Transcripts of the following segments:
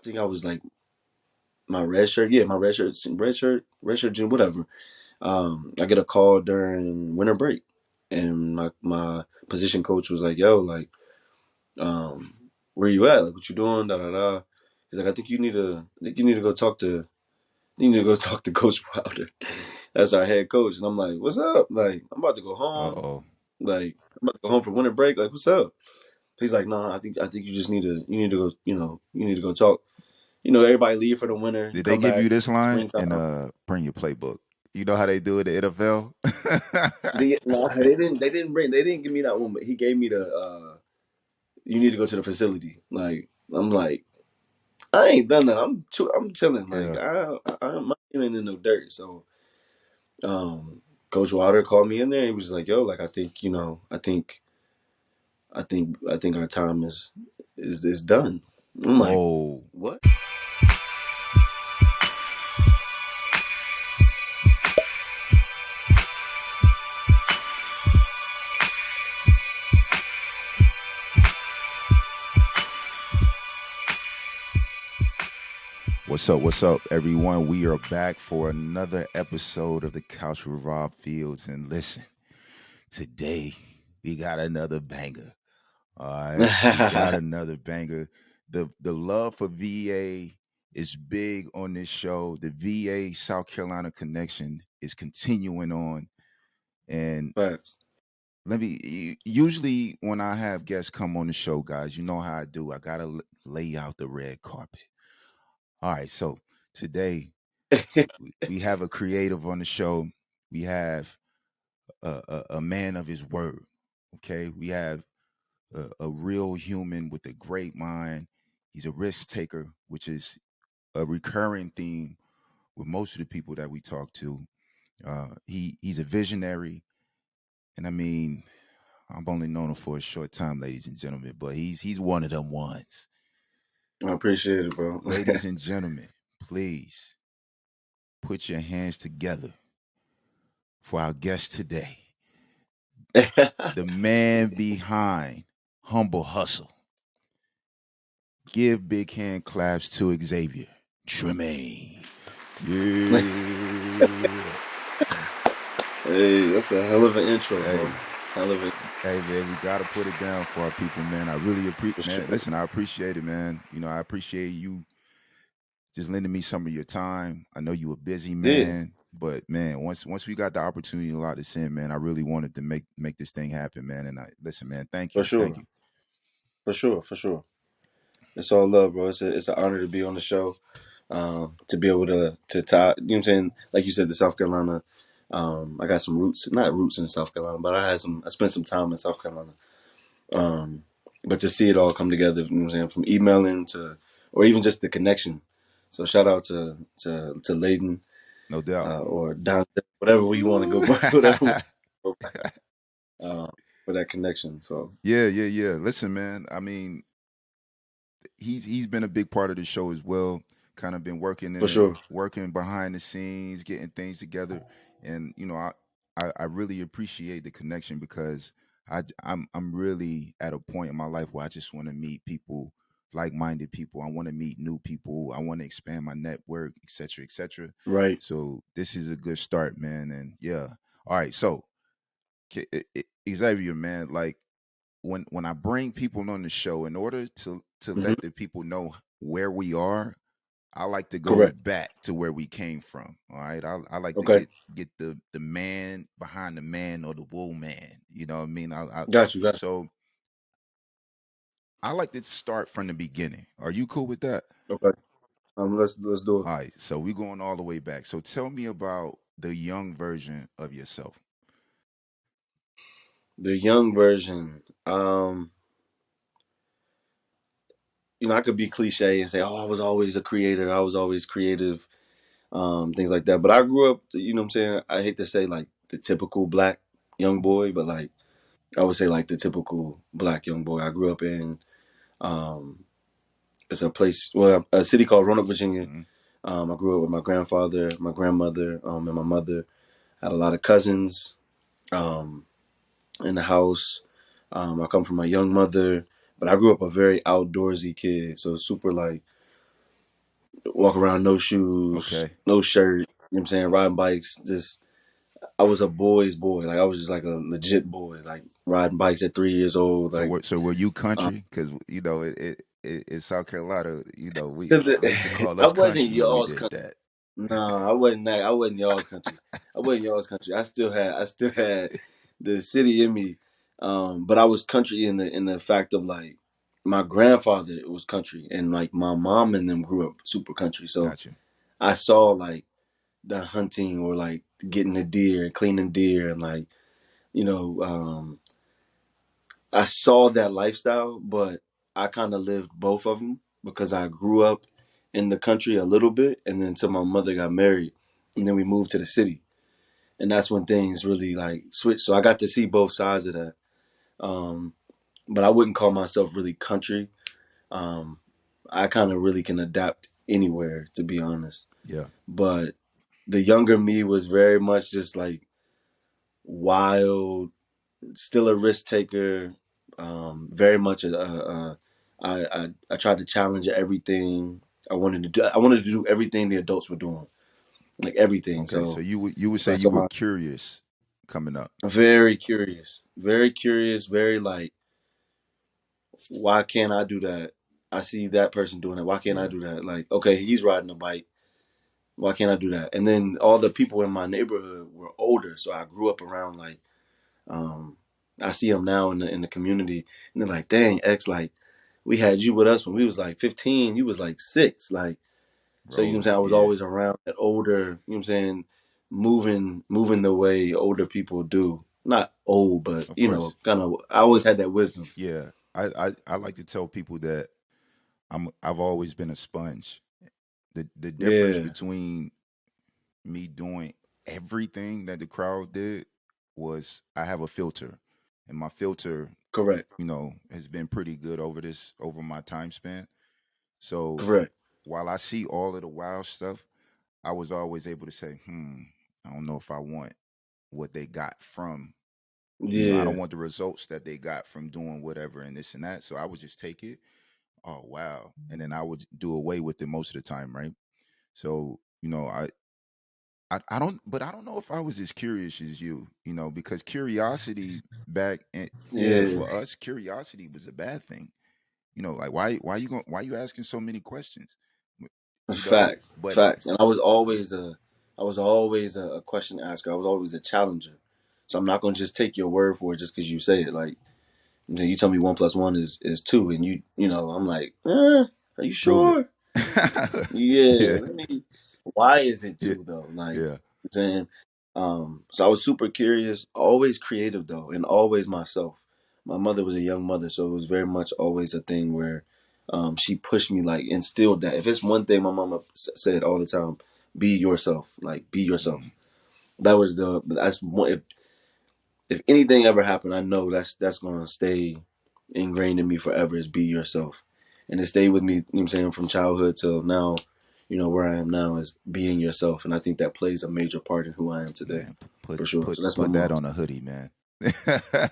I think I was like my red shirt. Yeah, my red shirt, June, whatever. I get a call during winter break, and my position coach was like, "Yo, like, where you at? Like, what you doing? Da da da." He's like, I think you need to go talk to, you need to go talk to Coach Wilder. That's our head coach, and I'm like, "What's up? Like, I'm about to go home. Uh-oh. Like, I'm about to go home for winter break. Like, what's up?" He's like, "No, I think you just you need to go, you need to go talk. Everybody leave for the winter. You Did they come give back you this line and springtime." bring your playbook? You know how they do it at NFL? No, they didn't give me that one, but he gave me the you need to go to the facility. Like, I'm like, I ain't done that. I'm chilling. Like, Yeah. I'm not feeling in no dirt. So, um, Coach Wilder called me in there. He was like, "Yo, like, I think, I think our time is done." I'm like, Whoa. "What?" What's up, everyone? We are back for another episode of the Couch with Rob Fields. And listen, today we got another banger. All right. We got another banger. The love for VA is big on this show. The VA South Carolina connection is continuing on. And But usually when I have guests come on the show, guys, you know how I do. I gotta lay out the red carpet. All right, so today we have a creative on the show. We have a man of his word. Okay, we have a real human with a great mind. He's a risk taker, which is a recurring theme with most of the people that we talk to. He's a visionary, and I mean, I've only known him for a short time, ladies and gentlemen, but he's one of them ones. I appreciate it, bro. Ladies and gentlemen, please put your hands together for our guest today, the man behind Humble Hustle. Give big hand claps to Xavier Tramaine. Yeah. Hey, that's a hell of an intro, bro. Hey, Hell of it, hey, man, we gotta put it down for our people, man. I really for appreciate, man. sure. Listen, I appreciate it, man. I appreciate you just lending me some of your time. I know you a busy Yeah, man, but man, once we got the opportunity to allow this in, man, I really wanted to make this thing happen, man. And I listen, man, for thank sure, you. for sure, for sure. It's all love, bro. It's an honor to be on the show. To be able to tie, you know what I'm saying? Like you said, the South Carolina. I got some roots, not roots in South Carolina, but I spent some time in South Carolina. Um, but to see it all come together, you know what I'm saying, from emailing to, or even just the connection. So shout out to Layden, No doubt. or Don, whatever we want to go, Ooh. whatever we go by, for that connection. So Yeah. Listen, man. I mean, he's been a big part of the show as well. Kind of been for sure, working behind the scenes, getting things together, and I really appreciate the connection because I'm really at a point in my life where I just want to meet people, like-minded people. I want to meet new people. I want to expand my network, etc., etc. right. So this is a good start, man. And yeah, all right. So Xavier, man, like when I bring people on the show, in order to Hmm. let the people know where we are, I like to go Correct. back to where we came from. All right, I like to Okay. get the man behind the man or the wool man. You know what I mean? Got you. Got So I like to start from the beginning. Are you cool with that? you. Okay. Let's do it. All right, so we're going all the way back. So tell me about the young version of yourself. The young version. I could be cliche and say, "Oh, I was always a creator. I was always creative." Things like that. But I grew up. What I'm saying. I hate to say like the typical black young boy, but like I would say like the typical black young boy. I grew up in. Um, it's a place, well, a city called Roanoke, Virginia. Hmm. I grew up with my grandfather, my grandmother, and my mother. I had a lot of cousins um, in the house. I come from a young mother, but I grew up a very outdoorsy kid. So super like walk around no shoes, Okay. no shirt. You know what I'm saying? Riding bikes. Just I was a boy's boy. Like I was just like a legit boy. Like riding bikes at 3 years old. So Like were you um, country? Because in South Carolina, they used to call I us wasn't country when we y'all's did country. that. Nah, I wasn't that. I wasn't y'all's country. I wasn't y'all's country. I still had the city in me. But I was country in the fact of like my grandfather was country and like my mom and them grew up super country. So Got you. I saw like the hunting or like getting the deer and cleaning deer and like, you know, I saw that lifestyle, but I kind of lived both of them because I grew up in the country a little bit, and then until my mother got married, and then we moved to the city, and that's when things really like switched. So I got to see both sides of that. Um, but I wouldn't call myself really country. Um, I kind of really can adapt anywhere, to be honest. Yeah. But the younger me was very much just like wild, still a risk taker. Very much I tried to challenge everything. I wanted to do everything the adults were doing, like everything. Okay. So So you would say I you saw were my curious coming up. very curious, very like, why can't I do that? I see that person doing it. Why can't I Yeah. do that? Like, okay, he's riding a bike. Why can't I do that? And then all the people in my neighborhood were older, so I grew up around like, um, I see them now in the community, and they're like, "Dang, X, like we had you with us when we was like 15. You was like 6, like." So you know what I'm Rolling. saying? I was Yeah. always around that older. You know what I'm saying? Moving the way older people do. Not old, but Of you know, course. kind of. I always had that wisdom. Yeah. I like to tell people that I've always been a sponge. The difference Yeah, between me doing everything that the crowd did was I have a filter, and my filter, correct, has been pretty good over my time span. So correct. while I see all of the wild stuff, I was always able to say, I don't know if I want what they got from, I don't Yeah, want the results that they got from doing whatever and this and that. So I would just take it. Oh wow. And then I would do away with it most of the time, right? So, I don't, but I don't know if I was as curious as you, because curiosity yeah. for us, curiosity was a bad thing. Like why you asking so many questions? Facts, But facts. And I was always a question asker. I was always a challenger. So I'm not gonna just take your word for it just because you say it. Like, you tell me 1+1 is 2, and I'm like, are you prove it. sure? Yeah. Yeah, Let me. Why is it yeah, 2 though? Like, yeah. I'm saying. So I was super curious, always creative though, and always myself. My mother was a young mother, so it was very much always a thing where, she pushed me, like instilled that. If it's one thing my mama said all the time, be yourself. Like, be yourself. Mhm. That's one. If anything ever happened, I know that's gonna stay ingrained in me forever. Is be yourself, and it stayed with me. You know what I'm saying, from childhood till now. Where I am now is being yourself, and I think that plays a major part in who I am today, Man, put for sure. put So that's my put that mom. on a hoodie, man.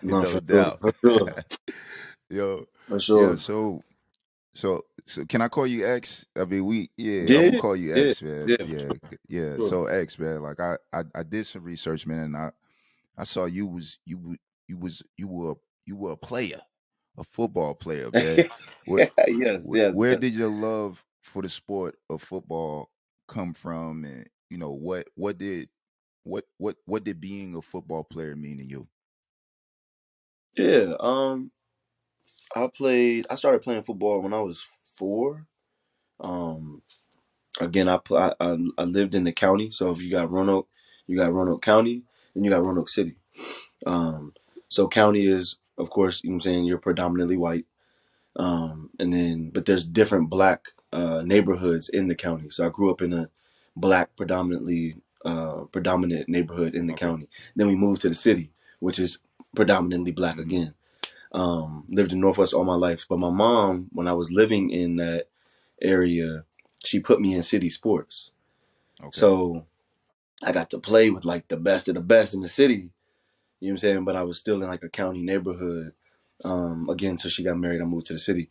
No, No for sure, doubt. for sure, Yo, for yeah. sure. So can I call you X? I mean, I'm gonna Yeah, call you yeah, X, man. yeah, for Yeah, yeah. sure. So X, man. Like I did some research, man, and I saw you were a player, a football player, man. Where Yes, yes, where yes. did your love for the sport of football come from, and what did being a football player mean to you? Yeah. I started playing football when I was 4. Um, Again, I lived in the county, so if you got Roanoke County, and you got Roanoke City. Um, so county is, of course, you know what I'm saying, you're predominantly white. And then, but there's different black neighborhoods in the county. So I grew up in a black predominant neighborhood in the Okay. county. Then we moved to the city, which is predominantly black Hmm. again. Lived in Northwest all my life, but my mom, when I was living in that area, she put me in city sports. Okay. So I got to play with like the best of the best in the city. You know what I'm saying? But I was still in like a county neighborhood. Again, until she got married, I moved to the city.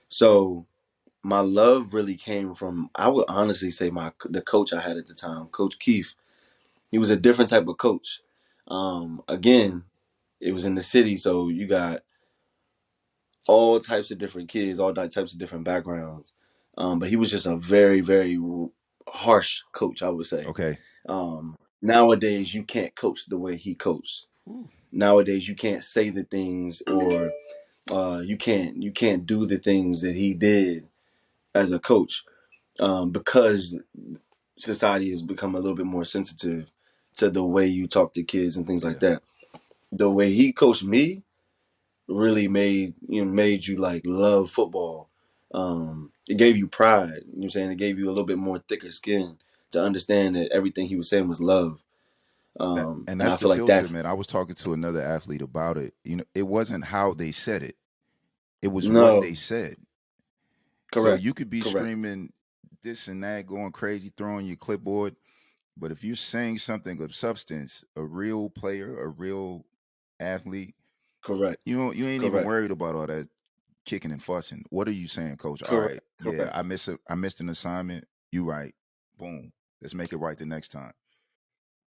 So my love really came from, I would honestly say, the coach I had at the time, Coach Keith. He was a different type of coach. Again, it was in the city, so you got all types of different kids, all types of different backgrounds. But he was just a very, very harsh coach, I would say. Okay. Nowadays, you can't coach the way he coached. Whew. Nowadays, you can't say the things, or you can't do the things that he did as a coach, because society has become a little bit more sensitive to the way you talk to kids and things like Yeah. that. The way he coached me really made you like love football. It gave you pride. You know what I'm saying? It gave you a little bit more thicker skin to understand that everything he was saying was love. And And that's I the feel like filter, that's man. I was talking to another athlete about it. You know, it wasn't how they said it; it was what they no said. So correct, you could be correct, screaming this and that, going crazy, throwing your clipboard, but if you're saying something of substance, a real player, a real athlete, correct, you ain't even correct, worried about all that kicking and fussing. What are you saying, coach? All correct, right, yeah, correct, I missed an assignment. You right. Boom. Let's make it right the next time.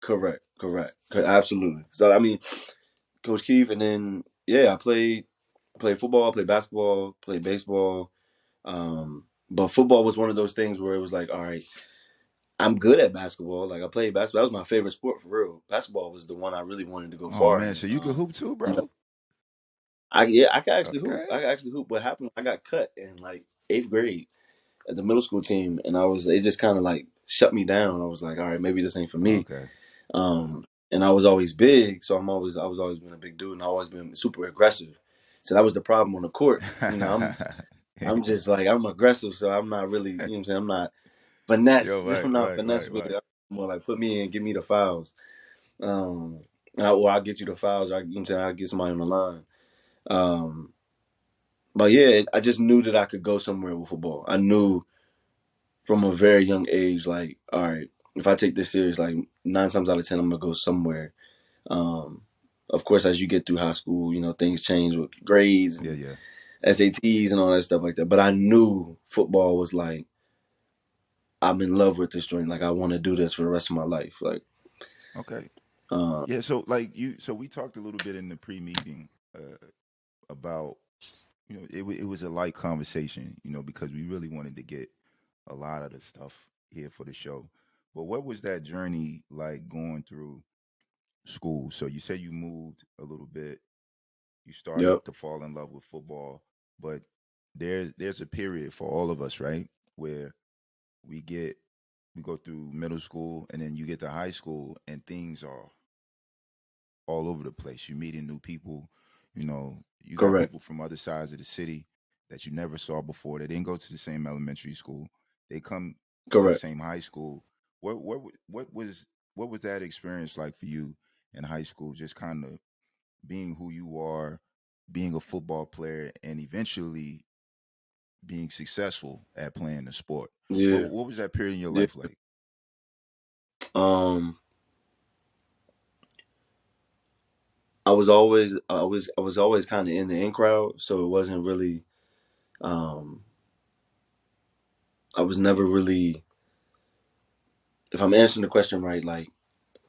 correct, correct. Absolutely. So I mean, Coach Keith, and then yeah, I played football, played basketball, played baseball. But football was one of those things where it was like, all right, I'm good at basketball. Like I played basketball. That was my favorite sport for real. Basketball was the one I really wanted to go Oh far man, in. so you could hoop too, You know, bro? I can actually hoop. I Okay. can actually hoop. What happened? I got cut in like eighth grade at the middle school team, and it just kind of like shut me down. I was like, all right, maybe this ain't for me. Okay. And I was always big, so I was always been a big dude, and I always been super aggressive. So that was the problem on the court. I'm just like I'm aggressive, so I'm not really, you know what I'm saying. I'm not Yo, finesse. I'm right, not right, finesse right, with right. it. I'm more like put me in, give me the fouls. Or I'll get you the fouls. Or you know what I'm saying, I'll get somebody on the line. Um, but yeah, I just knew that I could go somewhere with football. I knew from a very young age, like, all right, if I take this serious, like 9 times out of 10, I'm gonna go somewhere. Um, of course, as you get through high school, you know, things change with grades Yeah, and yeah. SATs and all that stuff like that. But I knew football was like, I'm in love with this joint. Like, I want to do this for the rest of my life. Like, Okay. uh, Yeah, so like so we talked a little bit in the pre-meeting about, it was a light conversation, because we really wanted to get a lot of the stuff here for the show. But what was that journey like going through school? So you said you moved a little bit, you started yep, to fall in love with football, but there's a period for all of us, right? Where we get we go through middle school and then you get to high school and things are all over the place. You're meeting new people. You got correct, people from other sides of the city that you never saw before. They didn't go to the same elementary school. They come to the correct. same high school. What was that experience like for you in high school? Just kind of being who you are, being a football player, and eventually being successful at playing the sport. What Yeah, what was that period in your yeah. life like? Um, I was always kind of in the in crowd, so it wasn't really. Um, I was never really. If I'm answering the question right, like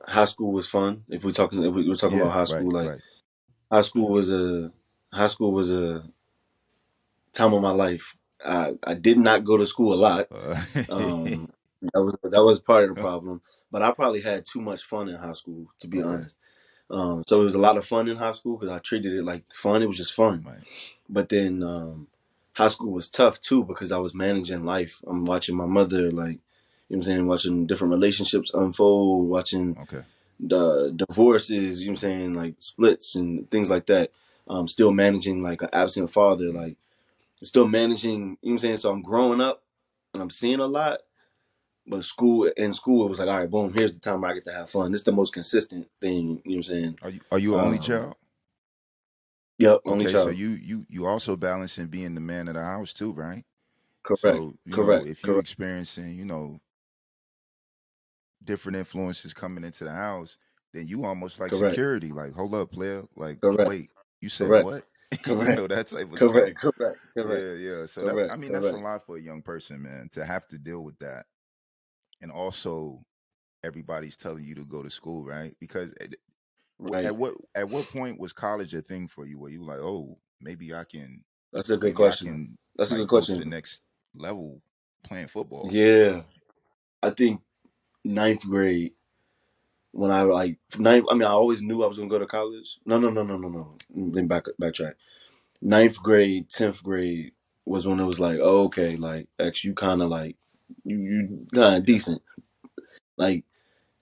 high school was fun. If we were talking Yeah, about high right, school, like right. high school was a high school was a time of my life. I did not go to school a lot. Uh, Um, that was part of the problem. But I probably had too much fun in high school, to be okay, honest. So it was a lot of fun in high school because I treated it like fun. It was just fun. right. But then high school was tough too because I was managing life. I'm watching my mother, like, you know what I'm saying, watching different relationships unfold, watching Okay. the divorces, you know what I'm saying, like splits and things like that. Still managing like an absent father, Mm. like still managing, you know what I'm saying? So I'm growing up and I'm seeing a lot. But in school, it was like, all right, boom, here's the time where I get to have fun. This is the most consistent thing, you know what I'm saying? Are you an only Um, child? yep, only Okay, so child. you also balancing being the man of the house too, right? Correct, So, correct, if you're correct, experiencing, different influences coming into the house, then you almost like correct, security. Like, hold up, player. Like, correct, wait, you said correct. what? Correct. that type of stuff. Correct. Correct. Correct. Yeah, yeah. So that, I Correct. mean, that's a Correct. lot for a young person, man, to have to deal with that. And also everybody's telling you to go to school, right? Because Right. at what point was college a thing for you where you were like, oh, That's a good maybe I question. can That's a good like go to the question. next level playing football? Yeah. I think ninth grade when I like ninth. I mean, I always knew I was gonna go to college. No, no, no, no, no, no. Let me backtrack. Ninth grade, 10th grade was when it was like, oh, okay, like X, you kind of like you kind of Yeah. decent. Like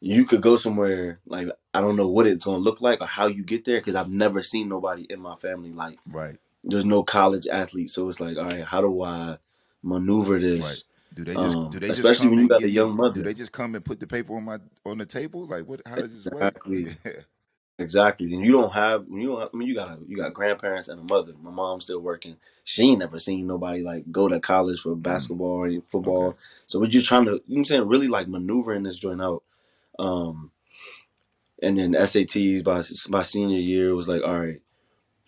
you could go somewhere. Like I don't know what it's gonna look like or how you get there because I've never seen nobody in my family like. Right. There's no college athlete, so it's like, all right, how do I maneuver Right. this? Do they just Especially come when you and got a give you young do mother. they just come and put the paper on the table? Like what how does this work? Exactly. Yeah. Exactly. And you don't have when you don't have, I mean you got grandparents and a mother. My mom's still working. She ain't never seen nobody like go to college for Mm, basketball or okay. football. So we're just trying to, you know what I'm saying, really like maneuvering this joint out. Um and then SATs by senior year was like, all right,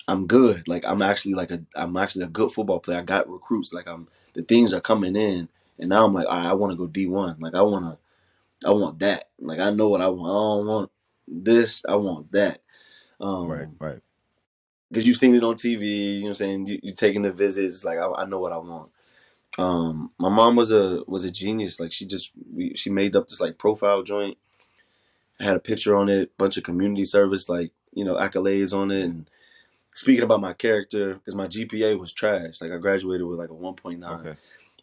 I'm good. Like I'm actually a good football player. I got recruits. Like the things are coming in and now I'm like, all right, I want to go D1. Like I want that. Like I know what I want. I don't want this. I want that. Right, Um right. because you've seen it on TV. You know what I'm saying? You taking the visits. Like I know what I want. My mom was a genius. Like she made up this like profile joint. Had a picture on it, bunch of community service like accolades on it. Yeah. And speaking about my character, because my GPA was trash. Like I graduated with like a 1.9, Okay.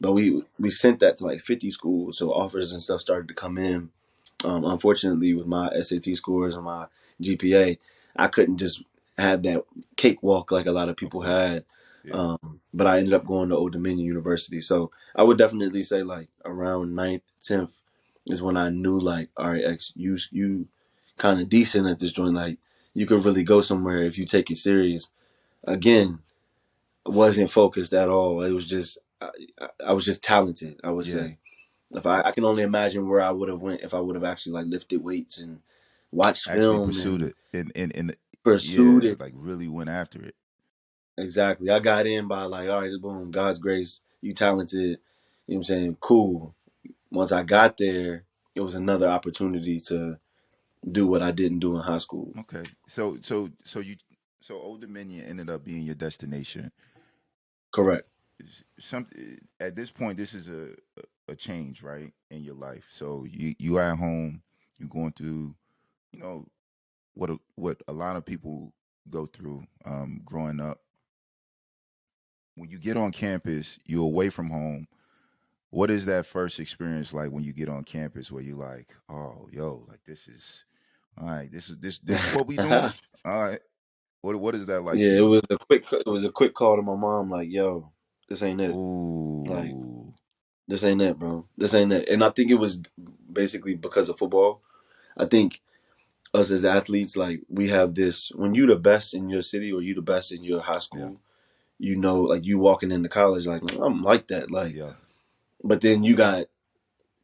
but we sent that to like 50 schools, so offers and stuff started to come in. Unfortunately, with my SAT scores and my GPA, I couldn't just have that cakewalk like a lot of Of people course. had. Yeah. But I ended up going to Old Dominion University. So I would definitely say like around ninth, 10th is when I knew like, all right, X, you kind of decent at this joint. Like you could really go somewhere if you take it serious. Again, wasn't focused at all. It was just I was just talented. I would Yeah. say if I can only imagine where I would have went if I would have actually like lifted weights and watched Actually film pursued and it and pursued yeah, it. like really went after it. Exactly. I got in by like, all right, boom, God's grace, you talented. You know what I'm saying? Cool. Once I got there, it was another opportunity to do what I didn't do in high school. Okay. So Old Dominion ended up being your destination. Correct. Some at this point this is a change, right, in your life. So you at home, you going through, you know, what a lot of people go through growing up. When you get on campus, you're away from home. What is that first experience like when you get on campus where you like, oh, yo, like this is all right, this is what we Yeah, doing? All right. What is that like for it you? was a quick call to my mom, like, yo, this ain't it. Like, Ooh. this ain't it, bro. This ain't it. And I think it was basically because of football. I think us as athletes, like we have this when you the best in your city or you the best in your high Yeah. school, like you walking into college, like I'm like that. Like, Yeah. but then you got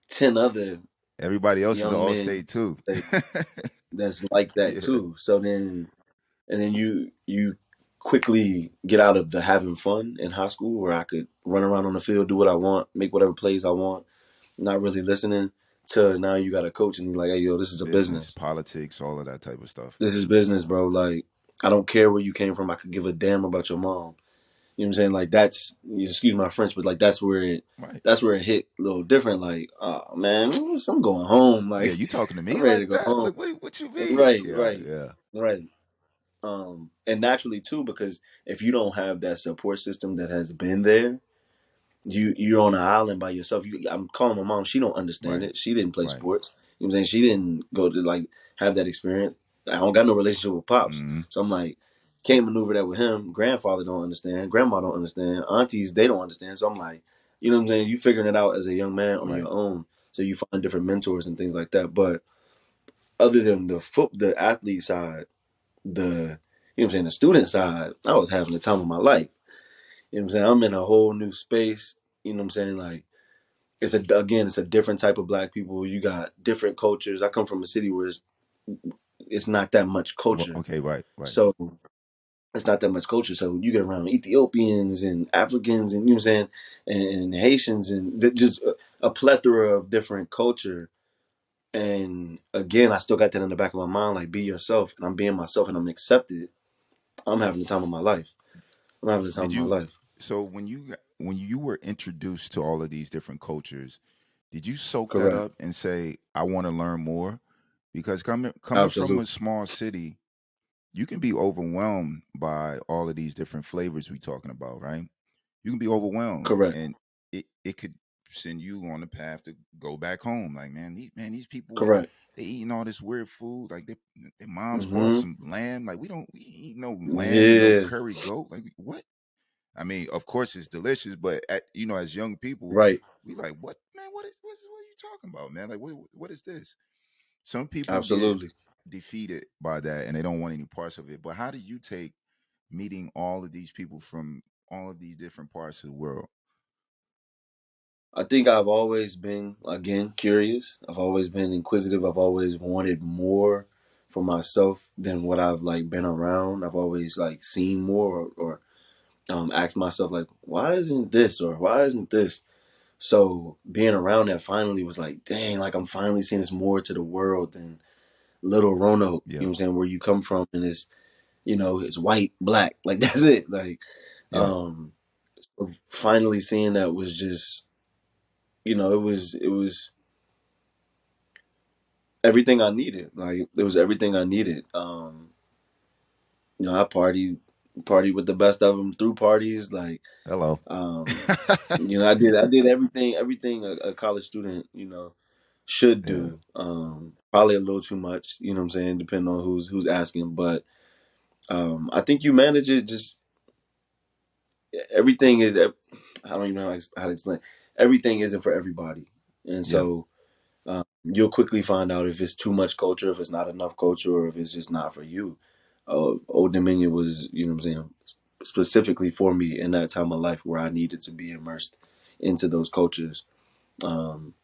10 other Everybody else is young all men state too. that- that's like that Yeah. too. So then and then you quickly get out of the having fun in high school where I could run around on the field, do what I want, make whatever plays I want, not really listening to now you got a coach and he's like, hey yo, this is a Business, business. politics, all of that type of stuff. This is business, bro. Like, I don't care where you came from. I could give a damn about your mom. You know what I'm saying? Like that's excuse my French, but like Right. that's where it hit a little different. Like, oh man, I'm going home. Yeah, Like you talking to I'm me ready to like go that? home. Like what you mean? Right, Yeah, right, yeah. right. And naturally too, because if you don't have that support system that has been there, you're on an island by yourself. I'm calling my mom. She don't understand Right, it. She didn't play right. sports. You know what I'm saying? She didn't go to like have that experience. I don't got no relationship with pops, Mm-hmm. so I'm like can't maneuver that with him. Grandfather don't understand. Grandma don't understand. Aunties they don't understand. So I'm like, you know what I'm saying? You figuring it out as a young man on Right. your own. So you find different mentors and things like that. But other than the athlete side, the you know what I'm saying, the student side, I was having the time of my life. You know what I'm saying? I'm in a whole new space. You know what I'm saying? Like it's a different type of black people. You got different cultures. I come from a city where it's not that much Well, culture. okay, right, right. So it's not that much culture. So you get around Ethiopians and Africans and, you know what I'm saying, and Haitians and just a plethora of different culture. And again, I still got that in the back of my mind, like, be yourself, and I'm being myself, and I'm accepted. I'm having the time of my life. I'm having the time Did of my you? life. So when you were introduced to all of these different cultures, did you soak that Correct. up and say, "I want to learn more"? Because coming from a Absolutely. small city, you can be overwhelmed by all of these different flavors we talking about, right? You can be overwhelmed, Correct. and it could send you on the path to go back home. Like, these people, Correct. they eating all this weird food. Like their moms brought Hmm. some lamb. Like we eat no lamb and no Yeah. curry goat. Like what? I mean, of course it's delicious, but as young people, Right. we like, what man? What are you talking about, man? Like what is this? Some people get Absolutely. defeated by that and they don't want any parts of it. But how do you take meeting all of these people from all of these different parts of the world? I think I've always been, again, curious. I've always been inquisitive. I've always wanted more for myself than what I've like been around. I've always like seen more, or asked myself like, why isn't this, or why isn't this? So being around that finally was like, dang, like I'm finally seeing this more to the world than little Roanoke. You know Yeah, what I'm saying? Where you come from, and it's, it's white, black, like that's it. Like, yeah. um, finally seeing that was just, it was everything I needed. Like, it was everything I needed. I party with the best of them through parties. Like, Hello. um, I did everything a college student, should Yeah. do. Probably a little too much, you know what I'm saying, depending on who's asking. But I think you manage it. Just everything is. I don't even know how to explain. Everything isn't for everybody, and Yeah. so you'll quickly find out if it's too much culture, if it's not enough culture, or if it's just not for you. Old Dominion was, what I'm saying, specifically for me in that time of life where I needed to be immersed into those cultures, um,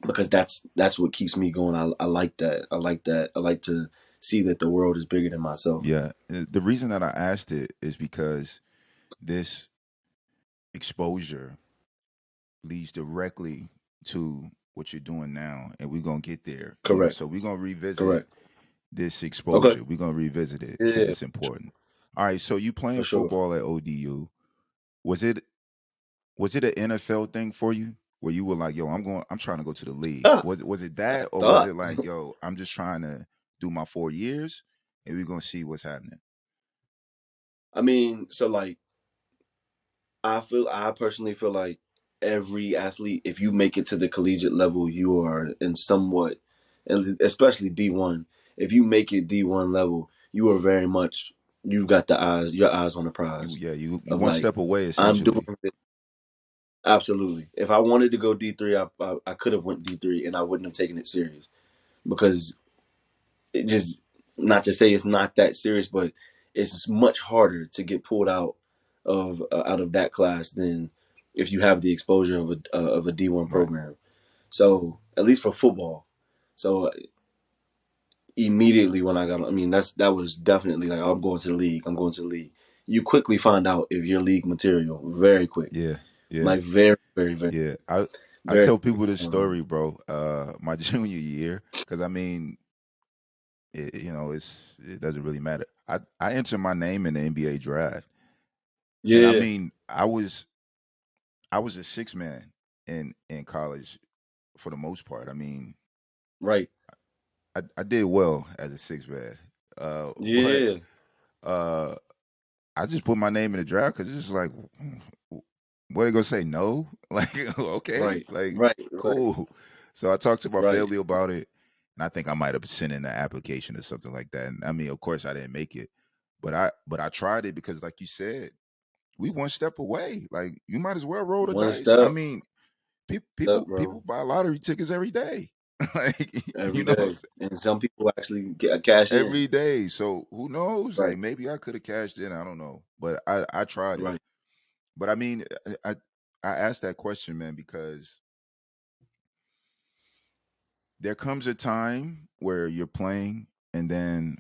because that's what keeps me going. I like that. I like that. I like to see that the world is bigger than myself. Yeah. The reason that I asked it is because this exposure leads directly to what you're doing now, and we're gonna get there. Correct. So we're gonna revisit Correct. this Okay. exposure. We're gonna revisit it because Yeah, it's important. All right. So you playing for sure. football at ODU? Was it was it an NFL thing for you? Where you were like, yo, I'm trying to go to the league. Ah, Was it I that, or was thought. it like, yo, I'm just trying to do my 4 years and we're gonna see what's happening? I mean, so like, I personally feel like every athlete, if you make it to the collegiate level, you are in somewhat, and especially D1. If you make it D1 level, you are very much, you've got your eyes on the You prize yeah, you of one like, step away I'm doing essentially. this. Absolutely. If I wanted to go D3, I could have went D3 and I wouldn't have taken it serious, because it just, not to say it's not that serious, but it's much harder to get pulled out of that class than if you have the exposure of a D1 Right. program. So at least for football. So immediately when I got, I mean, that was definitely like, I'm going to the league. I'm going to the league. You quickly find out if you're league material very quick, Yeah. Yeah. like very, very, very, Yeah. I very tell quick. people this story, bro. My junior year, because I mean, it doesn't really matter. I entered my name in the NBA draft, and I Yeah, mean, I was a six man in college for the most part. I mean, right. I did well as a six man, but Yeah, uh, I just put my name in the draft because it's just like, what are they gonna say? No, like okay, right, like right, right, cool. So I talked to my right. family about it, and I think I might have sent in an application or something like that. And I mean, of course, I didn't make it, but I tried it because, like you said, we one step away. Like you might as well roll the One dice. I step mean, up, people bro, buy lottery tickets every day, like every day. And some people actually get cash in. every day. So who knows? Like Right, maybe I could have cashed in. I don't know, but I tried it. right. But I mean, I asked that question, man, because there comes a time where you're playing, and then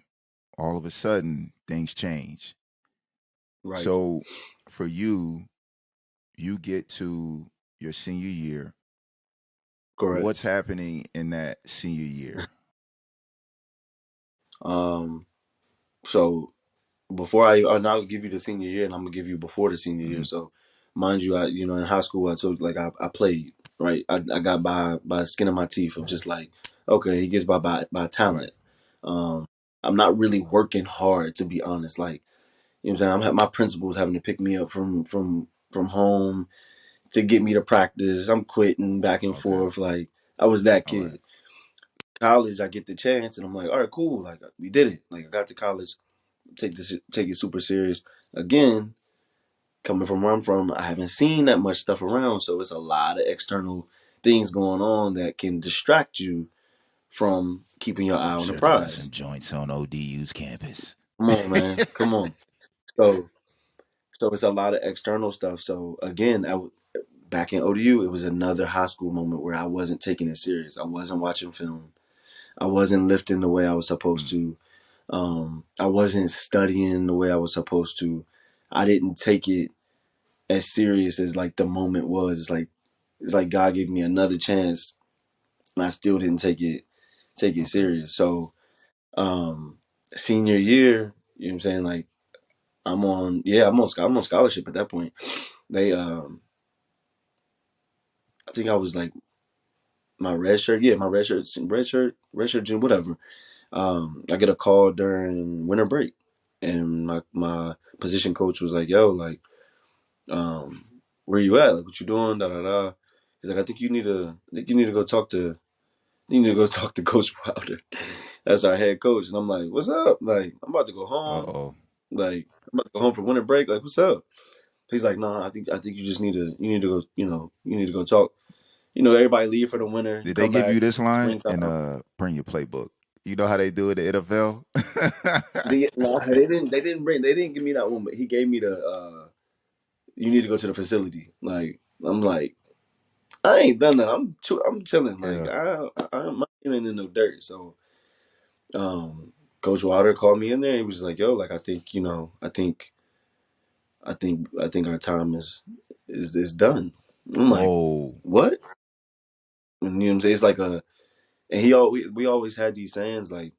all of a sudden things change. Right. So for you, you get to your senior year. Correct. What's happening in that senior year? Um. So before and I'll give you the senior year, and I'm gonna give you before the senior year. Hmm. So, mind you, in high school, I told you like I played right. I got by the skin of my teeth of just like, okay, he gets by Right. talent. I'm not really working hard to be honest. Like, you know what I'm saying. My principal was having to pick me up from home to get me to practice. I'm quitting back and Okay. forth. Like, I was that All right. kid. College, I get the chance, and I'm like, all right, cool. Like, we did it. Like, I got to college, take it super serious. Again, coming from where I'm from, I haven't seen that much stuff around, so it's a lot of external things going on that can distract you from keeping your eye I'm on the sure they got some prize. joints on ODU's campus. Come on, man. Come on. So, so it's a lot of external stuff. So again, back in ODU, it was another high school moment where I wasn't taking it serious. I wasn't watching film. I wasn't lifting the way I was supposed Mm, to. I wasn't studying the way I was supposed to. I didn't take it as serious as like the moment was. It's like God gave me another chance, and I still didn't take it okay. serious. So um, senior year, you know what I'm saying? Like I'm on scholarship at that point. They I think I was like my red shirt, yeah, my red shirt, June, whatever. I get a call during winter break, and my position coach was like, "Yo, like, where you at? Like, what you doing? Da da da." He's like, I think you need to go talk to you need to go talk to Coach Wilder. That's our head coach, and I'm like, "What's up? Like, I'm about to go Uh home. oh. Like, I'm about to go home for winter break. Like, what's up?" He's like, "No, I think you need to go. You need to go talk. Everybody leave for the winter. You Did they come give back you this line springtime." and bring your playbook? You know how they do it at NFL? No, they didn't give me that one, but he gave me the you need to go to the facility. Like, I'm like, I ain't done that. I'm chilling. Like, Yeah. I'm not even in no dirt. So um Coach Wilder called me in there. He was like, "Yo, like, I think our time is done." I'm like, Whoa. "What?" And you know what I'm saying? It's like and we always had these sayings like,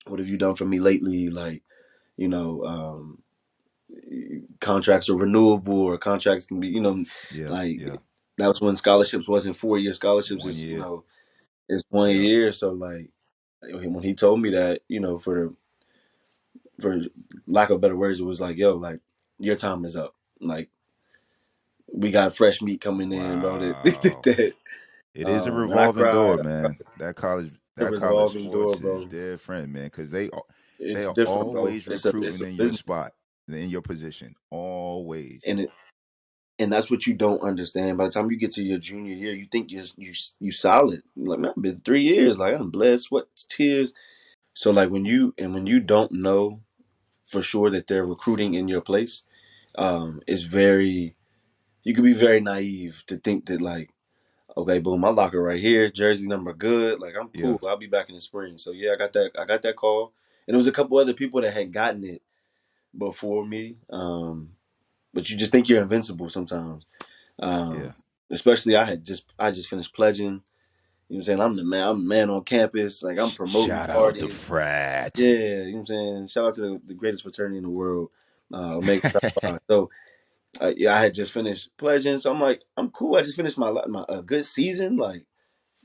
"What have you done for me lately?" Like, you know, contracts are renewable, or contracts can be, Yeah. like, Yeah. that was when scholarships wasn't 4 year scholarships. One Is year. it's one Yeah. year. So like when he told me that, for lack of better words, it was like, "Yo, like, your time is up. Like, we got fresh meat coming in, bro." That, Wow. that It is a and I revolving door, cried. man. The That college revolving door, sports is bro. different, man, because they It's are different, bro. always It's recruiting a in your business, spot, in your position, always. and and that's what you don't understand. By the time you get to your junior year, you think you solid. You're like, man, I've been 3 years. Like, I'm bled, sweat, tears. So like when you don't know for sure that they're recruiting in your place, it's very you could be very naive to think that, like, okay, boom, my locker right here, jersey number good, like, I'm Yeah. cool. I'll be back in the spring. So yeah, I got that call, and there was a couple other people that had gotten it before me. But you just think you're invincible sometimes. Yeah. Um, Especially I just finished pledging. You know what I'm saying? I'm the man on campus. Like, I'm promoting Shout out to partying. Frat. Yeah, you know what I'm saying? Shout out to the greatest fraternity in the world, Omega Psi Phi. So yeah, I had just finished pledging, so I'm like, I'm cool. I just finished my a good season. Like,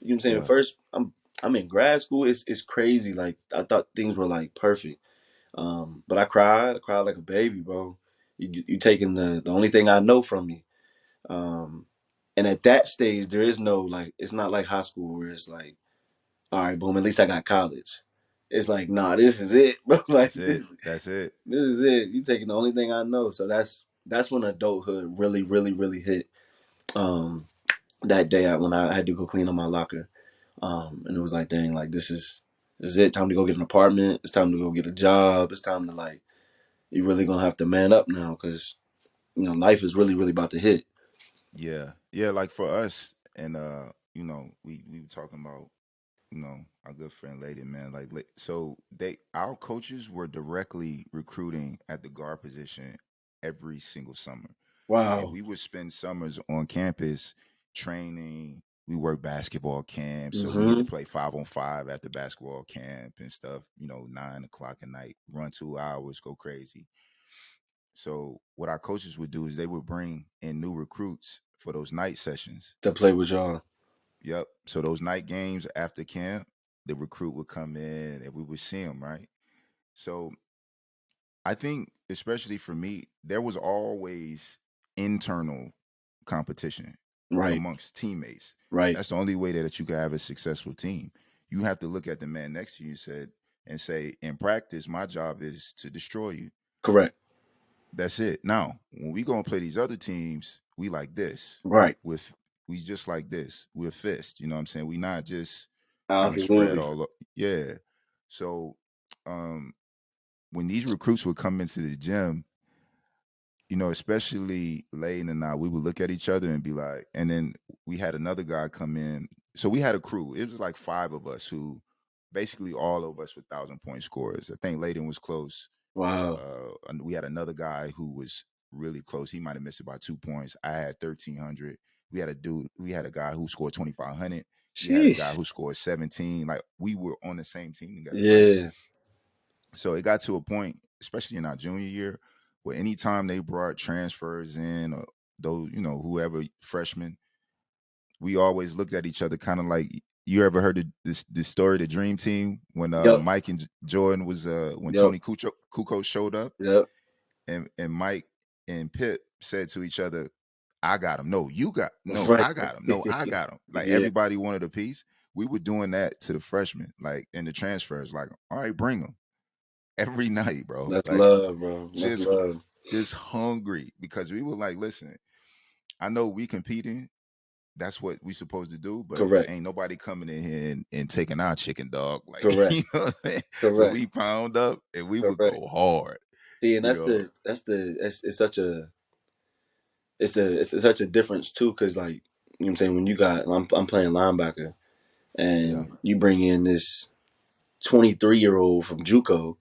you know what I'm saying? Yeah. First, I'm in grad school. It's crazy. Like, I thought things were like perfect. But I cried like a baby, bro. You taking the only thing I know from me. Um, and at that stage, there is no, like, it's not like high school where it's like, all right, boom, at least I got college. It's like, nah, this is it, bro. Like, That's it. this That's it. this is it. You taking the only thing I know. So that's when adulthood really, really, really hit. Um, that day when I had to go clean up my locker. And it was like, dang, like, this is it. Time to go get an apartment. It's time to go get a job. It's time to, like, you really gonna have to man up now, because life is really, really about to hit. Yeah. Yeah. Like for us, and we were talking about, our good friend Lady, man. So our coaches were directly recruiting at the guard position every single summer. And Wow. we would spend summers on campus training. We worked basketball camp, so we get to Mm-hmm. play 5-on-5 after basketball camp and stuff. 9 o'clock at night, run 2 hours, go crazy. So what our coaches would do is they would bring in new recruits for those night sessions. To play with y'all. Yep. So those night games after camp, the recruit would come in and we would see him, right? So I think, especially for me, there was always internal competition Right. amongst teammates. Right. That's the only way that you can have a successful team. You have to look at the man next to you and say, in practice, my job is to destroy you. Correct. That's it. Now, when we go and play these other teams, we like this. Right. With we just like this. We're fist. You know what I'm saying? We not just kind of spread Absolutely. all up. Yeah. So um when these recruits would come into the gym, especially Lane and I, we would look at each other and be like, and then we had another guy come in. So we had a crew. It was like five of us who basically all of us were 1,000-point scorers. I think Layden was close. Wow. And we had another guy who was really close. He might have missed about 2 points. I had 1,300. We had a guy who scored 2,500. We had a guy Sheesh. who scored 17. Like we were on the same team together, right? Yeah. So it got to a point, especially in our junior year, where anytime they brought transfers in or those, whoever freshmen, we always looked at each other kind of like, you ever heard of this story, the Dream Team, when Yep. Mike and Jordan was when Yep. Tony Kukoc showed up, Yep. and Mike and Pip said to each other, "I got him. No, you got. No, Right. I got him. No, I got him." Like Yeah. everybody wanted a piece. We were doing that to the freshmen, like in the transfers. Like, all right, bring them every night, bro. That's Like love, bro. That's just love. just hungry because we were like, listen, I know we competing. That's what we supposed to do, but Correct. ain't nobody coming in here and taking our chicken dog. Like, Correct. what I'm saying? So Correct. we pound up and we would Correct. go hard, See, and you know. it's such a it's such a difference too, because like you know what I'm saying, when you got I'm playing linebacker Yeah. and you bring in this 23-year-old from JUCO.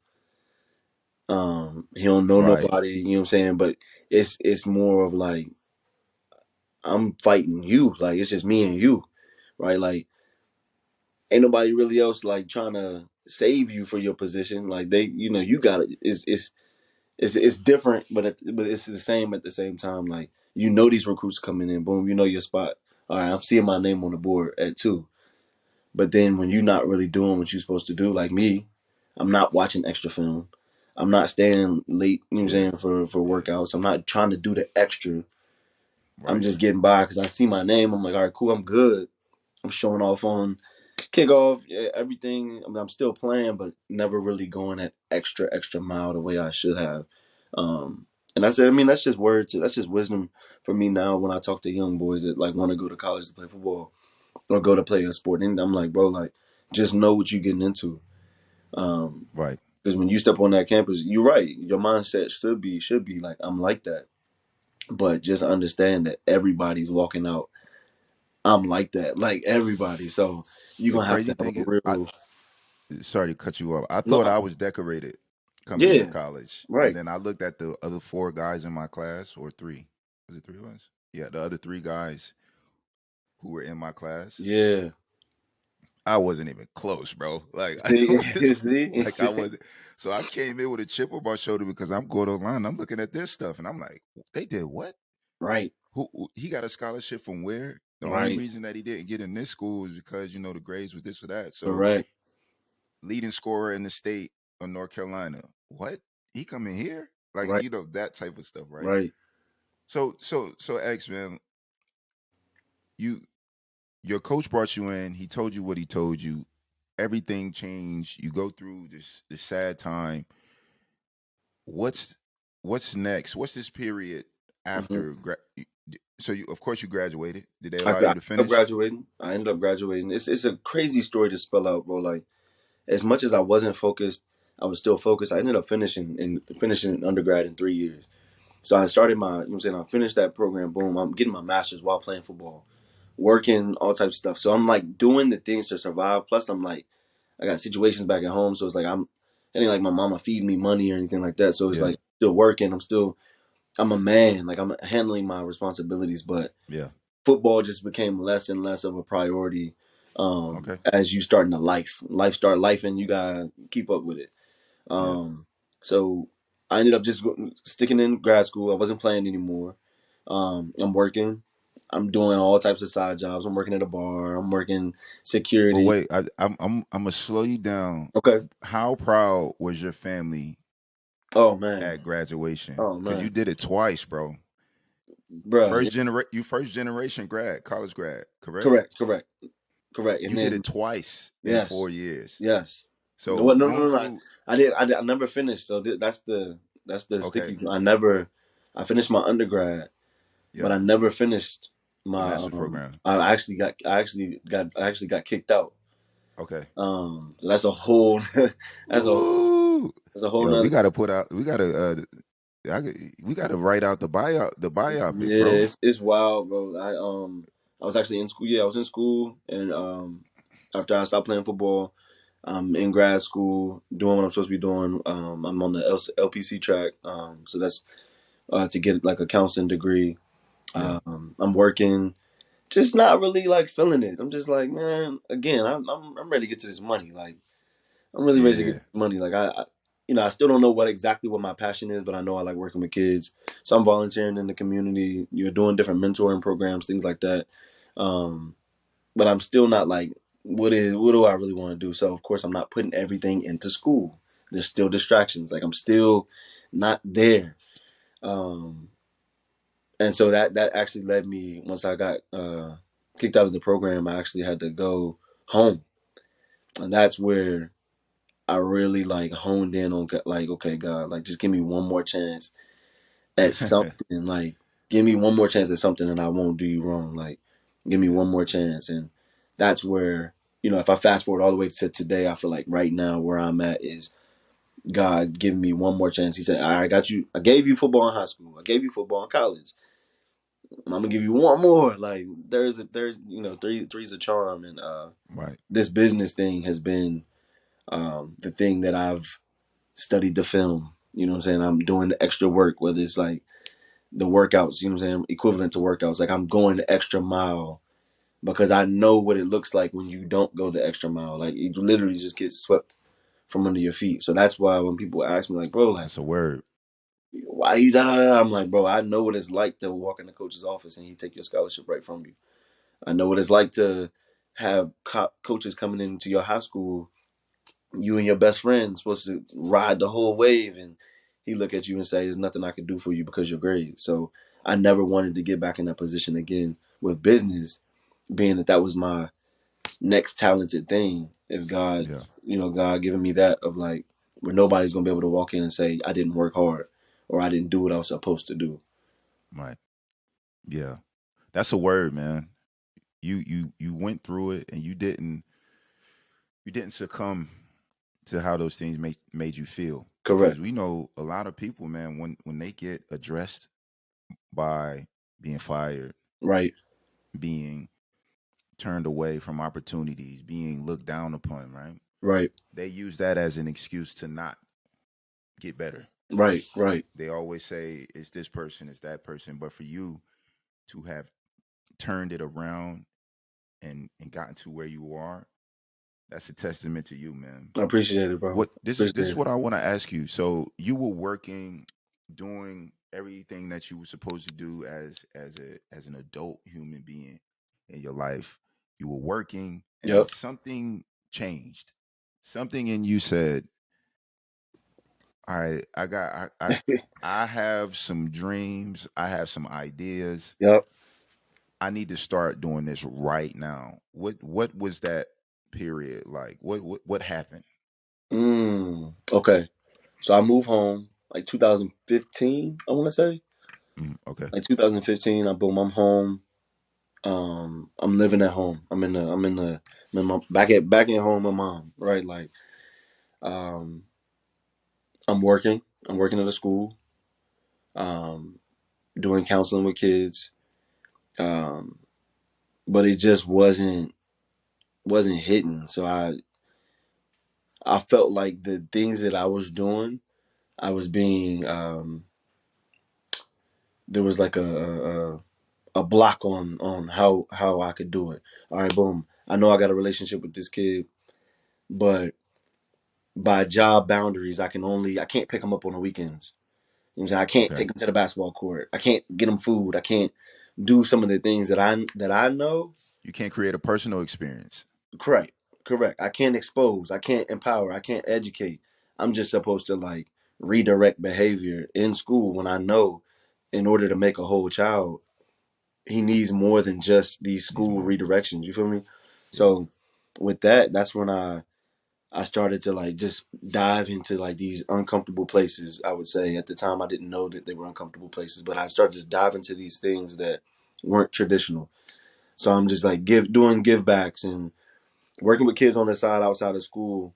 He don't know Right. nobody, you know what I'm saying, but it's more of like I'm fighting you, like it's just me and you, right? Like ain't nobody really else like trying to save you for your position. Like they, you got it. It's different, but it's the same at the same time. Like these recruits coming in, boom, you know your spot. All right, I'm seeing my name on the board at 2. But then when you're not really doing what you're supposed to do, like me, I'm not watching extra film. I'm not staying late, you know what I'm Yeah. saying, for Yeah. workouts. I'm not trying to do the extra. I'm Right. just getting by because I see my name. I'm like, all right, cool, I'm good. I'm showing off on kickoff, yeah, everything. I mean, I'm still playing, but never really going that extra mile the way I should have. And I said, I mean, that's just that's just wisdom for me now when I talk to young boys that like want to go to college to play football or go to play a sport. And I'm like, bro, like, just know what you're getting into. Right. Because when you step on that campus, you're right. Your mindset should be like, I'm like that. But just understand that everybody's walking out. I'm like that, like everybody. So you're The gonna have to crazy have thing a is, real sorry to cut you off. I no. thought I was decorated coming into Yeah, college, and right. then I looked at the other four guys in my class, or three. Was it three of us? Yeah, the other three guys who were in my class. Yeah. I wasn't even close, bro. Like I See, was, see, like I wasn't. So I came in with a chip on my shoulder because I'm going online. I'm looking at this stuff, and I'm like, they did what? right, He got a scholarship from where? The only right, reason that he didn't get in this school is because the grades were this or that. So correct, leading scorer in the state of North Carolina. What? He coming here? Like, right, that type of stuff, right? right. So X man, you your coach brought you in, he told you what he told you. Everything changed. You go through this sad time. What's what's next? What's this period hmm after so you of course you graduated. Did they I, allow I you ended to up finish? graduating. I ended up graduating. It's a crazy story to spell out, bro. Like as much as I wasn't focused, I was still focused. I ended up finishing undergrad in 3 years. So I started my, you know what I'm saying, I finished that program, boom, I'm getting my master's while playing football, working, all types of stuff. So I'm like doing the things to survive. Plus I'm like, I got situations back at home. So it's like, it ain't like my mama feed me money or anything like that. So it's Yeah. like still working. I'm still I'm a man. Like I'm handling my responsibilities, but Yeah. football just became less and less of a priority Okay. as you start into life start life, and you gotta keep up with it. Yeah. So I ended up just sticking in grad school. I wasn't playing anymore. I'm working. I'm doing all types of side jobs. I'm working at a bar. I'm working But security. wait, I'm gonna slow you down. Okay. How proud was your family Oh man. at graduation? Oh Because you man. did it twice, bro. Bruh. You first generation grad, college grad, correct? Correct. Correct. Correct. And You did then it twice in yes, 4 years. yes. So What? No, no, going no, no. through, I never finished. So that's the okay, sticky. I never. I finished my undergrad, but yeah, I never finished the my. master's program. I actually got kicked out. Okay. So that's a whole. that's a Ooh, that's a whole yo, we nother. gotta put out. We gotta write out the biopic, Yeah, bro. it's wild, bro. I was actually in school. Yeah, I was in school, and after I stopped playing football, I'm in grad school doing what I'm supposed to be doing. I'm on the LPC track. So that's to get like a counseling degree. Yeah, I'm working, just not really like feeling it. I'm just like, man, again, I'm ready to get to this money. Like, I'm really ready to get yeah, this money. Like, I still don't know exactly what my passion is, but I know I like working with kids. So I'm volunteering in the community. You're doing different mentoring programs, things like that. Um, but I'm still not like, what do I really want to do? So of course I'm not putting everything into school. There's still distractions. Like I'm still not there. Um, and so that actually led me, once I got kicked out of the program, I actually had to go home, and that's where I really like honed in on like, okay, God, like just give me one more chance at something. Like give me one more chance at something, and I won't do you wrong. Like give me yeah, one more chance, and that's where, if I fast forward all the way to today, I feel like right now where I'm at is God giving me one more chance. He said, I got you. I gave you football in high school. I gave you football in college. I'm gonna give you one more. Like there's three's a charm, and right. this business thing has been the thing that I've studied the film. You know what I'm saying? I'm doing the extra work, whether it's like the workouts, you know what I'm saying, equivalent to workouts. Like I'm going the extra mile because I know what it looks like when you don't go the extra mile. Like it literally just gets swept from under your feet. So that's why when people ask me like, bro, like That's a word. why you da da da, I'm like, bro, I know what it's like to walk in the coach's office and he take your scholarship right from you. I know what it's like to have coaches coming into your high school, you and your best friend supposed to ride the whole wave, and he look at you and say, "There's nothing I can do for you because you're great." So I never wanted to get back in that position again with business, being that was my next talented thing. If God, Yeah, God giving me that of like where nobody's gonna be able to walk in and say I didn't work hard or I didn't do what I was supposed to do. right. Yeah, that's a word, man. You went through it and you didn't succumb to how those things made you feel, because Correct. we know a lot of people, man, when they get addressed by being fired, Right. being turned away from opportunities, being looked down upon, right? Right. They use that as an excuse to not get better. Right. Right. They always say it's this person, it's that person, but for you to have turned it around and gotten to where you are, that's a testament to you, man. I appreciate it, bro. What this is Appreciate it. what I want to ask you. So you were working, doing everything that you were supposed to do as an adult human being in your life. You were working, and then Yep. something changed. Something in you said, "All right, I have some dreams. I have some ideas. Yep. I need to start doing this right now." What was that period like? What happened? Okay. So I moved home like 2015, I want to say. Okay. Like 2015, boom, I'm home. I'm living at home. I'm in my back at home with mom, right? Like, um, I'm working. I'm working at a school, um, doing counseling with kids. Um, but it just wasn't hitting. So I felt like the things that I was doing, I was being there was like a block on how I could do it. All right, boom. I know I got a relationship with this kid, but by job boundaries, I can't pick him up on the weekends. You know what I'm saying? I can't Okay. take him to the basketball court. I can't get him food. I can't do some of the things that I know. You can't create a personal experience. Correct, correct. I can't expose. I can't empower. I can't educate. I'm just supposed to like redirect behavior in school when I know, in order to make a whole child, he needs more than just these Needs school more. redirections. You feel me? Yeah. So with that, that's when I started to like just dive into like these uncomfortable places. I would say at the time I didn't know that they were uncomfortable places, but I started to dive into these things that weren't traditional. So I'm just like doing give backs and working with kids on the side outside of school,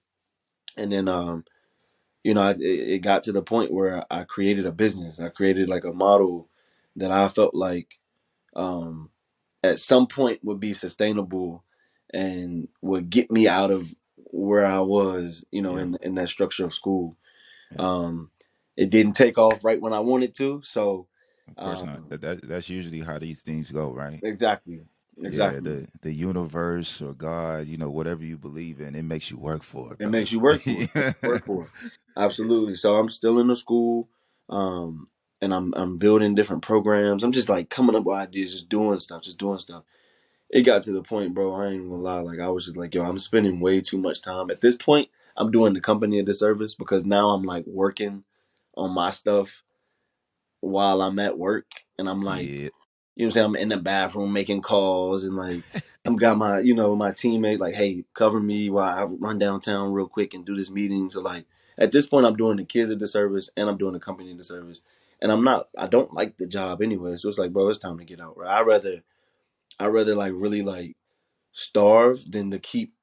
and then it got to the point where I created a business. I created like a model that I felt like um, at some point would be sustainable and would get me out of where I was, Yeah. in that structure of school. Yeah. Um, it didn't take off right when I wanted to, so Of course not. um, That's usually how these things go, right? exactly, Yeah, exactly. the universe or God, whatever you believe in, it makes you work for it, It brother. makes you work for it. It makes you work for it. Absolutely. So I'm still in the school, um, and I'm building different programs. I'm just like coming up with ideas, just doing stuff. It got to the point, bro. I ain't even gonna lie. Like I was just like, yo, I'm spending way too much time. At this point, I'm doing the company a disservice because now I'm like working on my stuff while I'm at work, and I'm like, Yeah. you know what I'm saying? I'm in the bathroom making calls, and like I'm got my, my teammate like, hey, cover me while I run downtown real quick and do this meeting. So like at this point, I'm doing the kids a disservice and I'm doing the company a disservice, and I don't like the job anyway. So it's like, bro, it's time to get out. Right? I rather like really like starve than to keep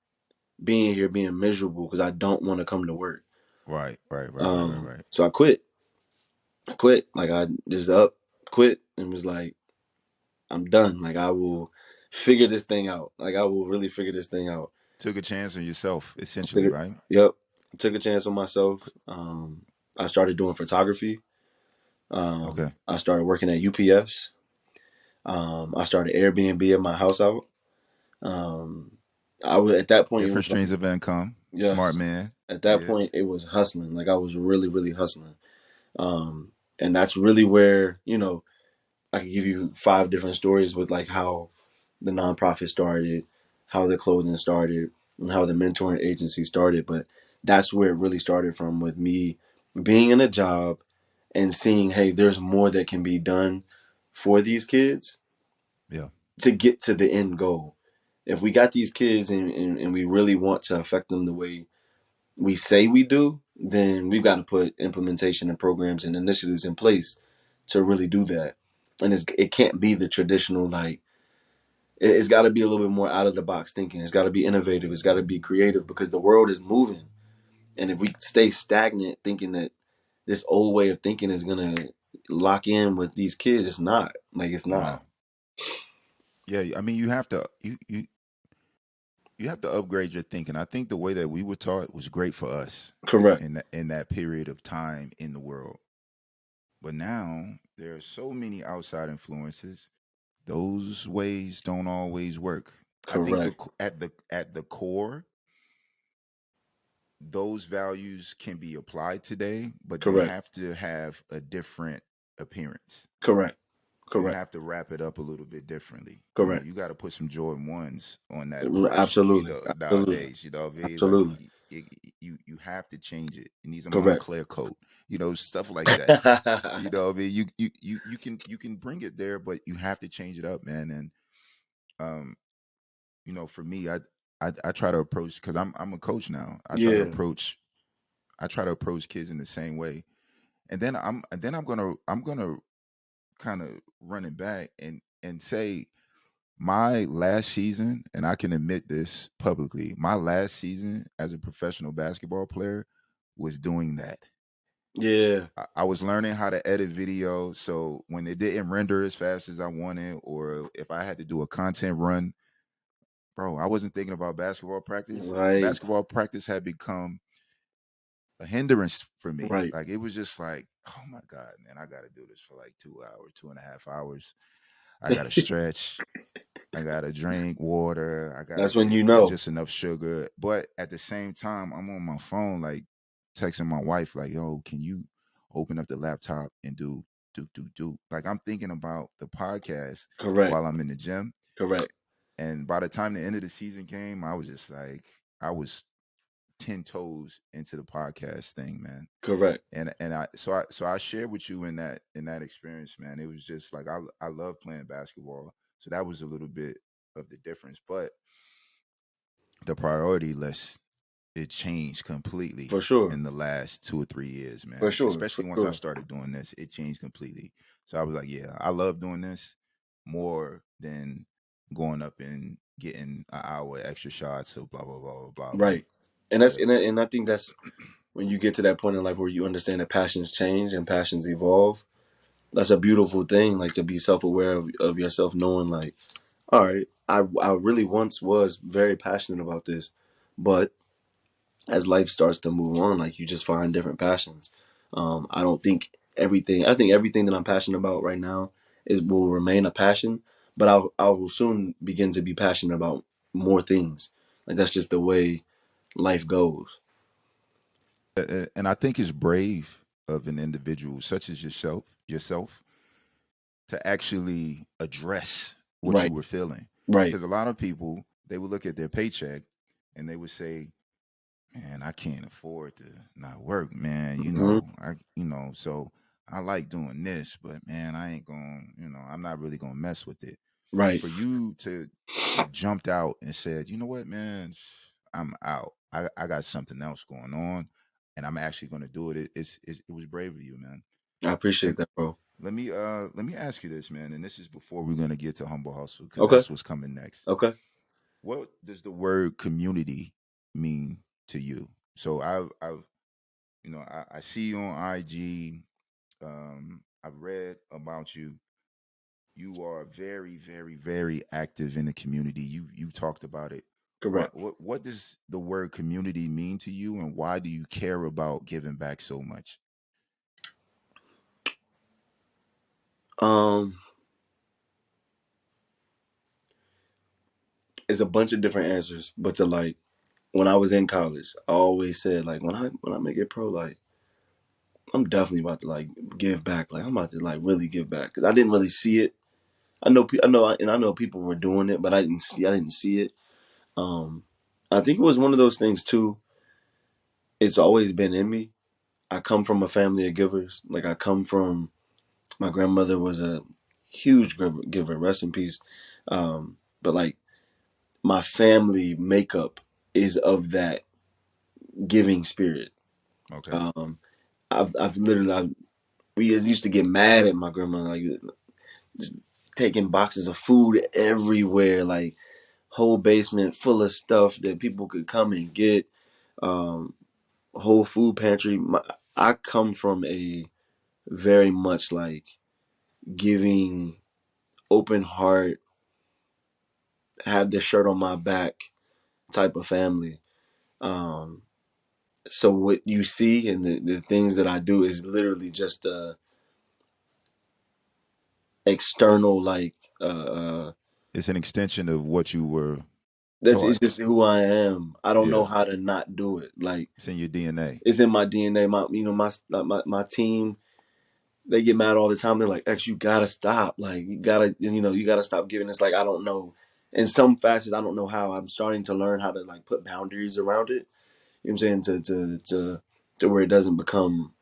being here being miserable because I don't want to come to work. Right, right, right, right, right, right. So I quit. I quit. Like I just quit, and was like, I'm done. Like I will figure this thing out. Like I will really figure this thing out. Took a chance on yourself, Took essentially, it- right? Yep. Took a chance on myself. I started doing photography. Okay. I started working at UPS. I started Airbnb at my house out. Um, I was at that point. It Different was like, streams of income. Smart yes. man. At that Yeah. point, it was hustling. Like I was really, really hustling. And that's really where I could give you 5 different stories with like how the nonprofit started, how the clothing started, and how the mentoring agency started. But that's where it really started from, with me being in a job and seeing, hey, there's more that can be done for these kids Yeah. to get to the end goal. If we got these kids and we really want to affect them the way we say we do, then we've got to put implementation and programs and initiatives in place to really do that. And it can't be the traditional, like, it's got to be a little bit more out of the box thinking. It's got to be innovative. It's got to be creative because the world is moving. And if we stay stagnant thinking that this old way of thinking is going to lock in with these kids, it's not. Like, it's No. not. Yeah. I mean, you have to upgrade your thinking. I think the way that we were taught was great for us Correct. in that period of time in the world. But now there are so many outside influences. Those ways don't always work. I think Correct. at the core, those values can be applied today, but they Correct. have to have a different appearance. Correct. You Correct. have to wrap it up a little bit differently. Correct. You got to put some Jordan ones on that brush, Absolutely. Absolutely. nowadays, what I mean? Like Absolutely. you have to change it. It needs a Correct. Montclair coat, stuff like that. What I mean? You can bring it there, but you have to change it up, man. And um, for me, I try to approach because I'm a coach now. Yeah. I try to approach kids in the same way. And then I'm gonna kind of run it back and say my last season, and I can admit this publicly, my last season as a professional basketball player was doing that. Yeah. I was learning how to edit video. So when it didn't render as fast as I wanted, or if I had to do a content run, bro, I wasn't thinking about basketball practice. Right. Basketball practice had become a hindrance for me. Right. Like it was just like, oh my God, man, I got to do this for like 2 hours, 2.5 hours. I got to stretch. I got to drink water. I got to That's when get you know. just enough sugar. But at the same time, I'm on my phone, like texting my wife, like, yo, can you open up the laptop and do? Like I'm thinking about the podcast Correct. while I'm in the gym. Correct. And by the time the end of the season came, I was just like, I was 10 toes into the podcast thing, man. Correct. And I shared with you in that experience, man. It was just like I love playing basketball. So that was a little bit of the difference. But the priority list, it changed completely For sure. in the last 2 or 3 years, For man. sure. For Especially once I sure. started doing this, it changed completely. So I was like, yeah, I love doing this more than going up and getting an hour extra shots of blah blah blah blah blah, right? Right. And that's Yeah. and I think that's when you get to that point in life where you understand that passions change and passions evolve. That's a beautiful thing, like to be self aware of yourself, knowing like, all right, I really once was very passionate about this, but as life starts to move on, like you just find different passions. I don't think everything. I think everything that I'm passionate about right now is will remain a passion, but I will soon begin to be passionate about more things. Like that's just the way life goes. And I think it's brave of an individual such as yourself to actually address what you Right. were feeling. Right. Because a lot of people, they would look at their paycheck and they would say, man, I can't afford to not work, man. Hmm. So I like doing this, but man, I ain't going, I'm not really going to mess with it. Right. For you to jumped out and said, you know what, man, I'm out. I got something else going on, and I'm actually going to do it. It was brave of you, man. I Let, appreciate that, bro. let me ask you this, man, and this is before we're going to get to humble hustle because Okay. that's what's coming next. Okay. What does the word community mean to you? So I've I see you on IG. I've read about you. You are very, very, very active in the community. You talked about it. Correct. What does the word community mean to you, and why do you care about giving back so much? Um, it's a bunch of different answers, but to like when I was in college, I always said like when I make it pro, like I'm definitely about to like give back. Like I'm about to like really give back because I didn't really see it. I know people were doing it, but I didn't see it. Um, I think it was one of those things too. It's always been in me. I come from a family of givers. Like I come from my grandmother was a huge giver. Rest in peace. But like my family makeup is of that giving spirit. Okay. Um, I've literally we used to get mad at my grandma like just taking boxes of food everywhere, like whole basement full of stuff that people could come and get. Um, whole food pantry. I come from a very much like giving, open heart, have the shirt on my back type of family. Um, so what you see and the things that I do is literally just external like It's an extension of what you were that's taught. it's just who I am. I don't know Yeah, how to not do it. Like it's in your DNA. it's in my DNA. My team, they get mad all the time. They're like, X, you gotta stop. Like you gotta stop giving this. Like I don't know. In some facets, I don't know how. I'm starting to learn how to like put boundaries around it. You know what I'm saying? To where it doesn't become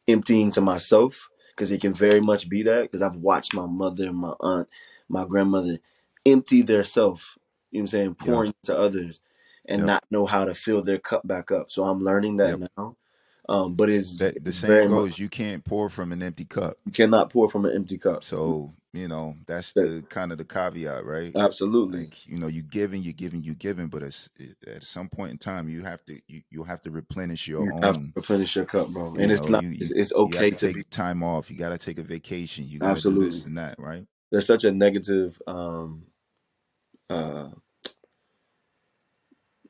emptying to myself because it can very much be that because I've watched my mother, my aunt, my grandmother empty their self, you know what I'm saying, Yep. pouring to others and Yep. not know how to fill their cup back up. So I'm learning that Yep. now. But That the it's same very much goes. You can't pour from an empty cup. you cannot pour from an empty cup. So, that's That the kind of the caveat, right? absolutely. Like, you giving, but at some point in time, you'll have to replenish your You have to own. replenish your cup, bro. And You it's know, not you you it's you have okay to to be take time off. You got to take a vacation. You got to do absolutely. this and that, right? There's such a negative uh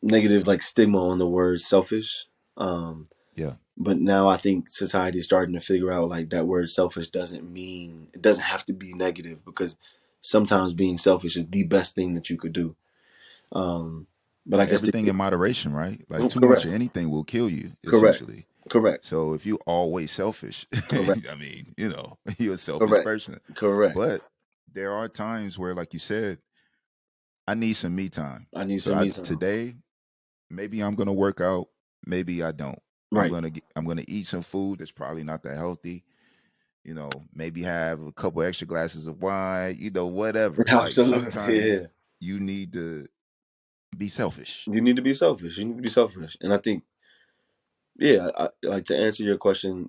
negative like stigma on the word selfish. Um, Yeah. but now I think society is starting to figure out like that word selfish doesn't mean it doesn't have to be negative because sometimes being selfish is the best thing that you could do. Um, but I guess Everything in moderation, right? Like too much correct, of anything will kill you, correct, essentially. correct, So if you always selfish, correct, I mean, you're a selfish correct, person. correct. But there are times where, like you said, I need some me time. I need So some me time. today, maybe I'm gonna work out, maybe I don't. Right. I'm gonna eat some food that's probably not that healthy. Maybe have a couple extra glasses of wine. Whatever. Like Absolutely. Yeah. sometimes you need to be selfish. You need to be selfish. You need to be selfish. And I think, yeah, like to answer your question,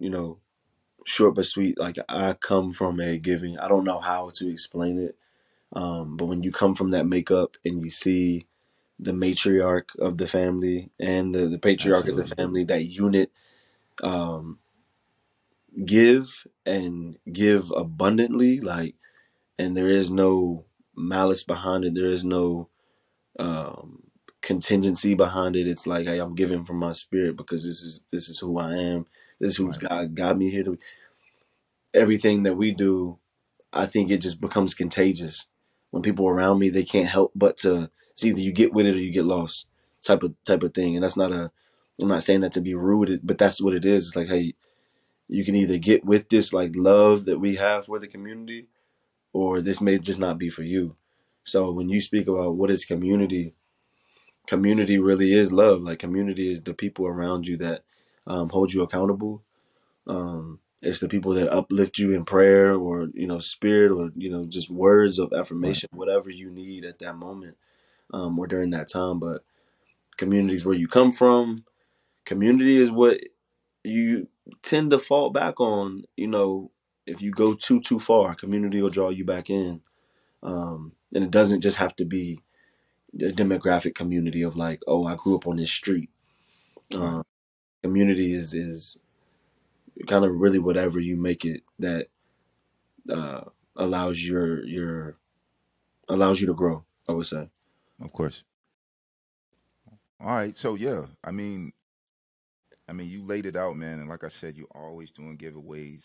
short but sweet. Like I come from a giving. I don't know how to explain it. But when you come from that makeup and you see the matriarch of the family and the patriarch of the Absolutely. family, that unit, um, give and give abundantly, like, and there is no malice behind it. There is no um, contingency behind it. It's like, hey, I'm giving from my spirit because this is who I am. This is who's Right. God got me here to. Everything that we do, I think it just becomes contagious. When people around me, they can't help but to. It's either you get with it or you get lost, type of thing. And that's not a. I'm not saying that to be rude, but that's what it is. It's like, hey, you can either get with this like love that we have for the community, or this may just not be for you. So when you speak about what is community, community really is love. Like community is the people around you that hold you accountable. It's the people that uplift you in prayer or spirit or just words of Right. affirmation, whatever you need at that moment or during that time. But community is where you come from. Community is what you tend to fall back on. If you go too far, community will draw you back in. And it doesn't just have to be the demographic community of like, oh, I grew up on this street. Right. Um, Community is kind of really whatever you make it that uh, allows your allows you to grow. I would say. Of course. All right. So yeah, I mean, you laid it out, man, and like I said, you always doing giveaways.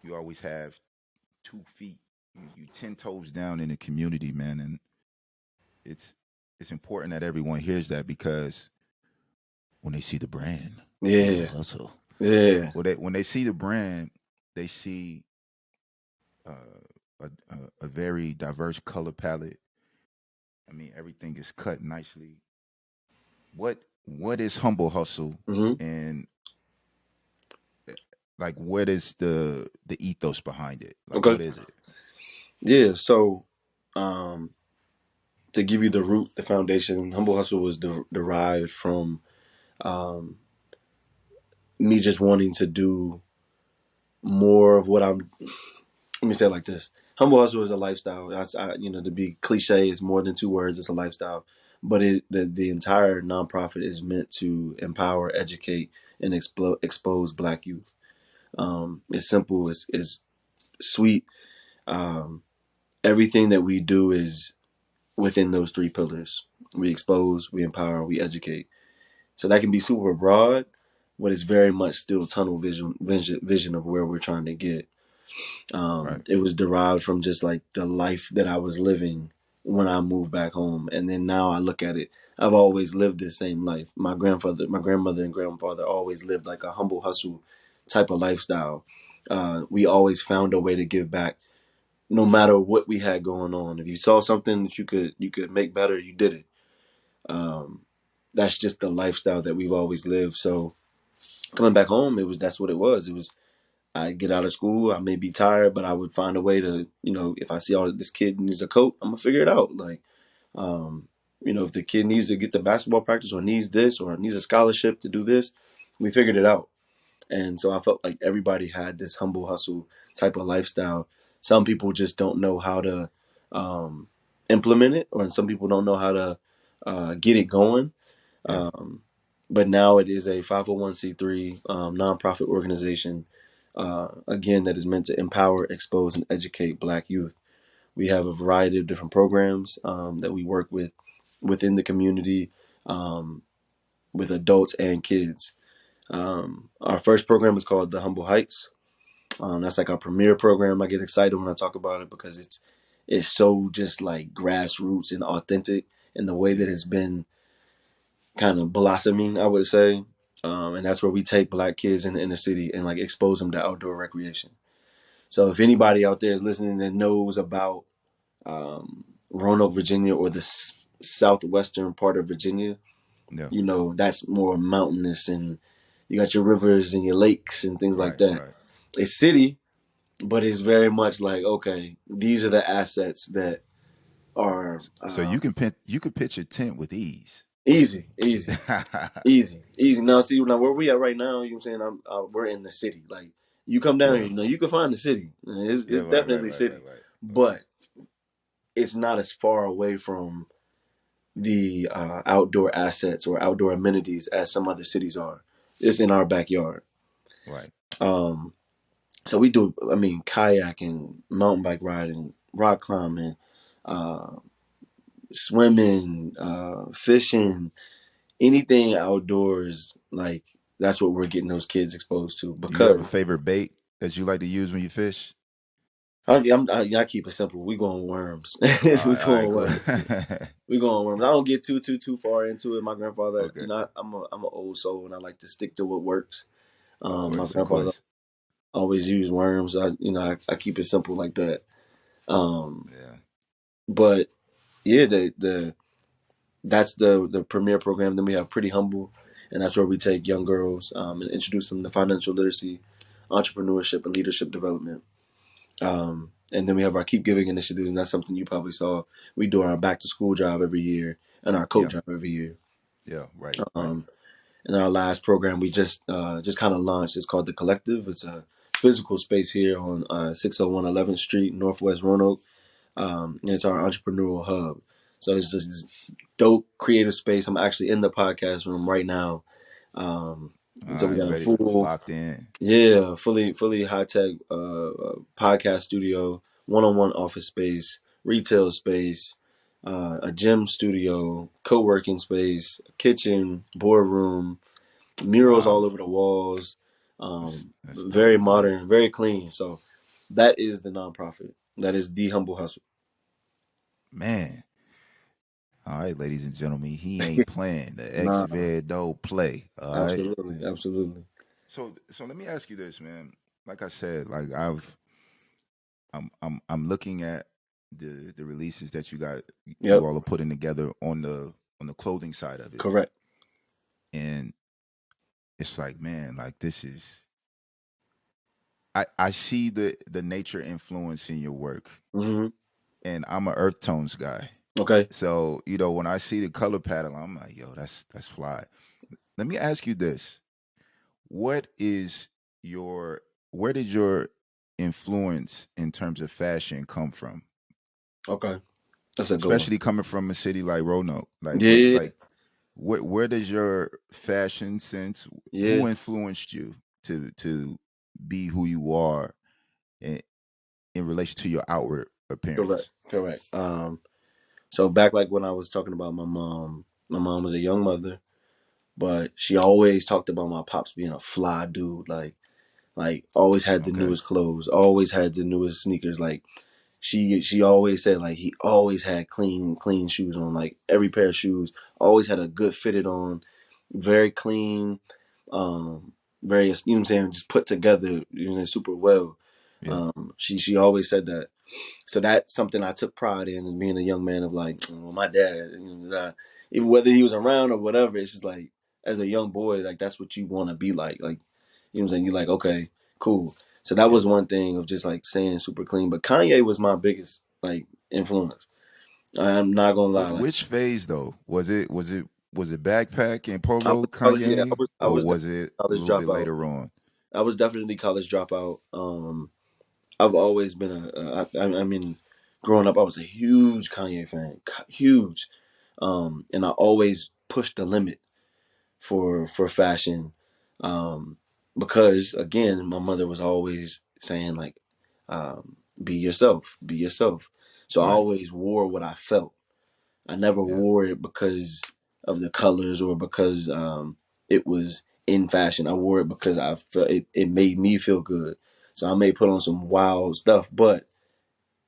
You always have 2 feet. You 10 toes down in the community, man, and it's it's important that everyone hears that because when they see the brand, Humble Yeah, Hustle, yeah. when they see the brand, they see uh, a very diverse color palette. I mean, everything is cut nicely. What is Humble Hustle, hmm and like what is the ethos behind it? Like Okay. what is it? Yeah. So, um, to give you the root, the foundation, humble hustle was derived from um, me just wanting to do more of what I'm. Let me say it like this: humble hustle is a lifestyle. To be cliche, is more than two words. It's a lifestyle, but the entire nonprofit is meant to empower, educate, and expose Black youth. It's simple. It's sweet. Um, Everything that we do is within those three pillars. We expose, we empower, we educate. So that can be super broad, but it's very much still tunnel vision of where we're trying to get. Right. It was derived from just like the life that I was living when I moved back home, and then now I look at it. I've always lived this same life. My grandmother, and grandfather always lived like a humble hustle type of lifestyle. We always found a way to give back, no matter what we had going on. If you saw something that you could make better, you did it. Um, that's just the lifestyle that we've always lived. So coming back home, that's what it was. It was I get out of school, I may be tired, but I would find a way to, if I see this kid needs a coat, I'm gonna figure it out. Like, um, if the kid needs to get to basketball practice or needs this or needs a scholarship to do this, we figured it out. And so I felt like everybody had this humble hustle type of lifestyle. Some people just don't know how to um, implement it, or some people don't know how to get it going. Yeah. Um, but now it is a 501c3 nonprofit organization, again, that is meant to empower, expose, and educate Black youth. We have a variety of different programs that we work with within the community. um, with adults and kids. Our first program is called the Humble Heights. That's like our premier program. I get excited when I talk about it because it's so just like grassroots and authentic in the way that Yeah. it's been kind of blossoming, I would say. And that's where we take Black kids in the inner city and like expose them to outdoor recreation. So if anybody out there is listening that knows about Roanoke, Virginia, or the southwestern part of Virginia, Yeah. you know that's more mountainous, and you got your rivers and your lakes and things like Right. that. Right. It's city, but it's very much like, okay, these are the assets that are So you can pitch a tent with ease. easy, easy, easy, easy. Now, see, now where we at right now, you know what I'm saying? We're in the city. Like, you come down here, Yeah. you know, you can find the city. Yeah. It's Right. Right. definitely Right. city, Right. Right. Right. but it's not as far away from the outdoor assets or outdoor amenities as some other cities are. It's in our backyard. Right. Um, so we do, I mean, kayaking, mountain bike riding, rock climbing, uh, swimming, fishing, anything outdoors. Like, that's what we're getting those kids exposed to Do you have a because favorite bait that you like to use when you fish? I keep it simple. We going worms. All We right. All right. going Cool. worms. We going worms. I don't get too far into it. My grandfather, Okay. I'm an old soul and I like to stick to what works. Of My course. Of grandfather course. always used worms. I keep it simple like that. Um, Yeah. but yeah, the that's the premier program. Then we have Pretty Humble, and that's where we take young girls and introduce them to financial literacy, entrepreneurship, and leadership development. And then we have our Keep Giving initiatives, and that's something you probably saw. We do our back to school drive every year and our coat Yeah. drive every year. Yeah. Right. Right. Um, and our last program we just kind of launched. It's called the Collective. It's a physical space here on 601 11th Street, Northwest Roanoke. And it's our entrepreneurial hub. So it's just this dope creative space. I'm actually in the podcast room right now. Um, All so we right. got a Ready? full, Locked in. yeah, fully high tech podcast studio, one on one office space, retail space, a gym studio, co working space, kitchen, boardroom, murals all Wow. over the walls. That's Very dope, man. modern, very clean. So that is the nonprofit. That is the Humble Hustle. Man. All right, ladies and gentlemen, he ain't playing. The Nah, Xavier don't play. All right. absolutely, absolutely. So let me ask you this, man. Like I said, like I'm looking at the releases that you Yep, all are putting together on the clothing side of it, correct. and it's like, man, like this is I see the nature influence in your work, Hmm. and I'm a earth tones guy. Okay, So when I see the color pattern, I'm like, yo, that's fly. Let me ask you this: What is your where did your influence in terms of fashion come from? okay, that's a good one. Especially coming from a city like Roanoke. Yeah, Where does your fashion sense? yeah, Who influenced you to be who you are in, in relation to your outward correct, appearance? correct. So back like when I was talking about my mom was a young mother, but she always talked about my pops being a fly dude, like always had the Okay. newest clothes, always had the newest sneakers, like. She always said like he always had clean shoes on, like every pair of shoes always had a good fitted on, very clean, um very, you know what I'm saying, just put together, you know, super well. Yeah. She always said that. So that's something I took pride in being a young man of like, well, my dad, you know, even whether he was around or whatever, it's just like as a young boy, like that's what you want to be like, you know what I'm saying? You're like, okay, cool. So that Yeah. was one thing of just like staying super clean. But Kanye was my biggest like influence. I'm not gonna lie. Like Which phase though? Was it backpack and I polo was college, yeah, Kanye, I or was was it a college little bit dropout. later on? I was definitely college dropout. I've always been I mean, growing up, I was a huge Kanye fan, huge. And I always pushed the limit for fashion, um, because again, my mother was always saying like, be yourself, be yourself. So I Right. always wore what I felt. I never Yeah. wore it because of the colors or because it was in fashion. I wore it because I felt it made me feel good. So I may put on some wild stuff, but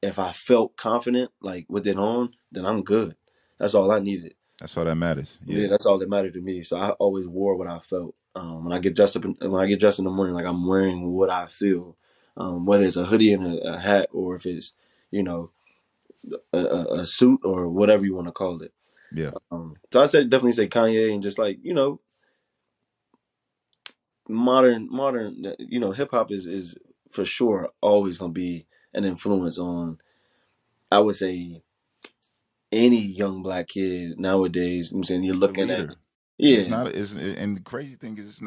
if I felt confident like with it on, then I'm good. That's all I needed. That's all that matters. Yeah, Yeah. that's all that mattered to me. So I always wore what I felt. When I get dressed up, when I get dressed in the morning, like I'm wearing what I feel. Whether it's a hoodie and a hat, or if it's you know a suit or whatever you want to call it. Yeah. So I said definitely say Kanye and just like modern hip hop is for sure always gonna be an influence on, I would say, any young black kid nowadays. I'm saying you're It's the looking at, leader. And it's yeah, not it's and the crazy thing is it's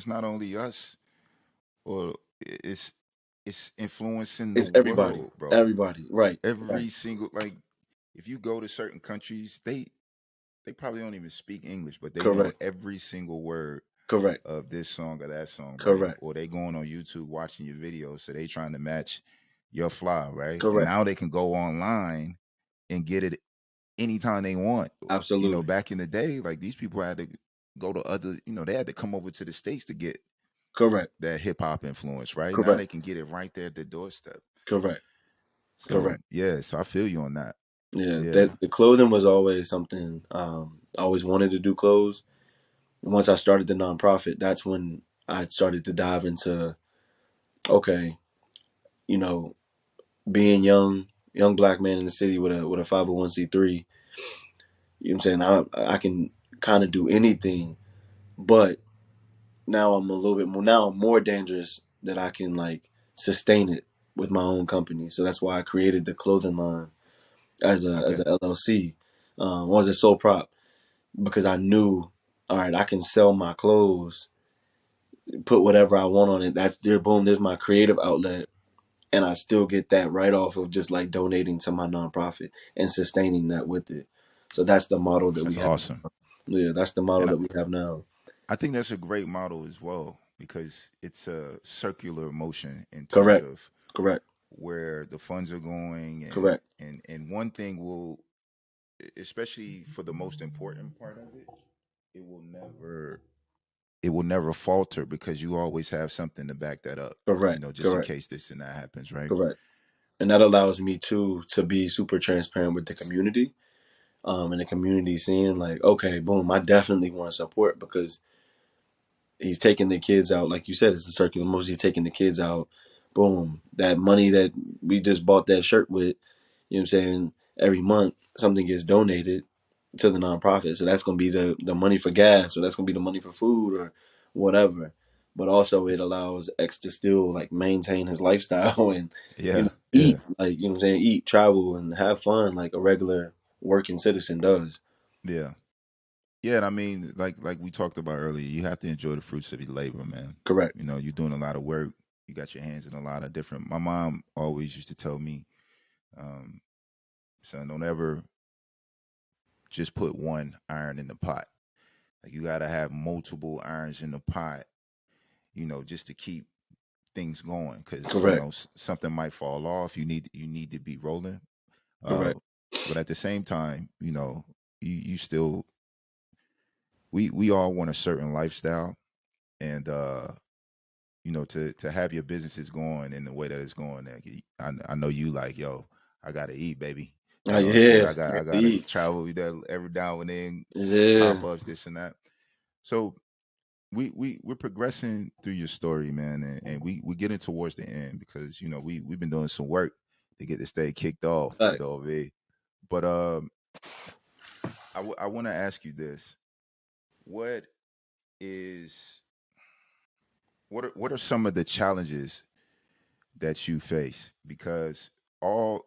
not only us or it's influencing the it's everybody, world, bro. everybody, right, right, Every single like if you go to certain countries, they probably don't even speak English, but they know correct, every single word correct, of this song or that song, right? correct, Or they going on YouTube watching your videos, so they trying to match your fly, right? And correct, now they can go online and get it anytime they want. You know, absolutely, back in the day, like these people had to go to other, they had to come over to the States to get correct, that hip hop influence, right? Now they correct, can get it right there at the doorstep. correct, So correct. yeah, so I feel you on that. Yeah, Yeah. that the clothing was always something. I always wanted to do clothes. And once I started the nonprofit, that's when I started to dive into, okay, you know, being young black man in the city with a 501c3. You know what I'm saying? I can kind of do anything, but now I'm a little bit more. Now I'm more dangerous that I can like sustain it with my own company. So that's why I created the clothing line as Okay. a LLC. Was a sole prop because I knew, all right, I can sell my clothes, put whatever I want on it. That's there. Boom. There's my creative outlet, and I still get that right off of just like donating to my nonprofit and sustaining that with it. So that's the model that we That's have. awesome. Yeah, that's the model And that we have now. I think that's a great model as well because it's a circular motion in terms Correct. of Correct. where the funds are going Correct. and one thing will especially for the most important part of it, it will never it will never falter because you always have something to back that up, Correct. just in Correct. case this and that happens, right? Correct. And that allows me to be super transparent with the community. And the community seeing like, okay, boom, I definitely want to support because he's taking the kids out, like you said, it's the circular motion. He's taking the kids out. Boom, that money that we just bought that shirt with, you know what I'm saying? Every month something gets donated to the nonprofit. So that's gonna be the money for gas, or that's gonna be the money for food or whatever. But also it allows X to still like maintain his lifestyle and Yeah, eat yeah, like what I'm saying, eat, travel and have fun like a regular working citizen does. yeah. Yeah, and I mean, like we talked about earlier, you have to enjoy the fruits of your labor, man. Correct. You're doing a lot of work. You got your hands in a lot of different. My mom always used to tell me, um, "Son, don't ever just put one iron in the pot. Like you got to have multiple irons in the pot, just to keep things going. Because Correct. something might fall off. You need to be rolling. Uh, Correct. but at the same time, you still we all want a certain lifestyle, and to have your businesses going in the way that it's going. Like, I know you like, yo, I gotta eat, baby. Oh Shit, yeah. I I gotta eat. travel there every now and then, Yeah. pop ups, this and that. So we're progressing through your story, man, and we getting towards the end because we've been doing some work to get this thing kicked off, Facts. V. But I want to ask you this: what is what are some of the challenges that you face? Because all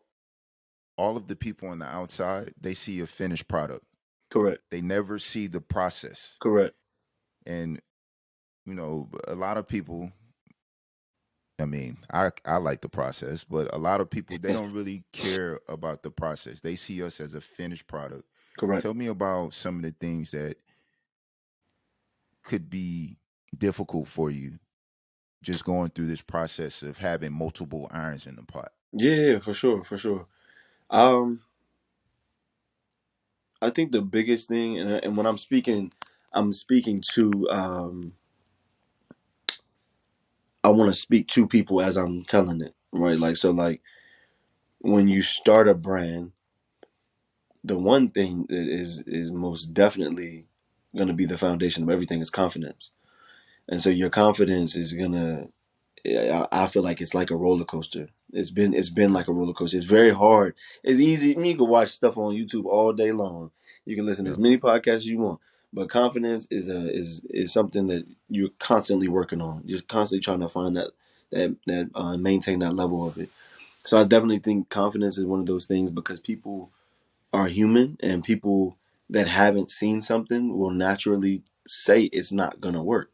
all of the people on the outside, they see a finished product. Correct. They never see the process. Correct. And a lot of people, I mean, I like the process, but a lot of people they don't really care about the process. They see us as a finished product. Correct. Tell me about some of the things that could be difficult for you just going through this process of having multiple irons in the pot. Yeah, for sure, for sure. Um, I think the biggest thing, and when I'm speaking to, I want to speak to people as I'm telling it, right? Like, so, like, when you start a brand, the one thing that is most definitely going to be the foundation of everything is confidence. And so your confidence is gonna. I feel like it's like a roller coaster. It's been Yeah, like a roller coaster. It's very hard. It's easy. I mean, you can watch stuff on YouTube all day long. You can listen to yeah. as many podcasts as you want. But confidence is something that you're constantly working on. You're constantly trying to find that maintain that level of it. So I definitely think confidence is one of those things because people are human and people that haven't seen something will naturally say it's not gonna work,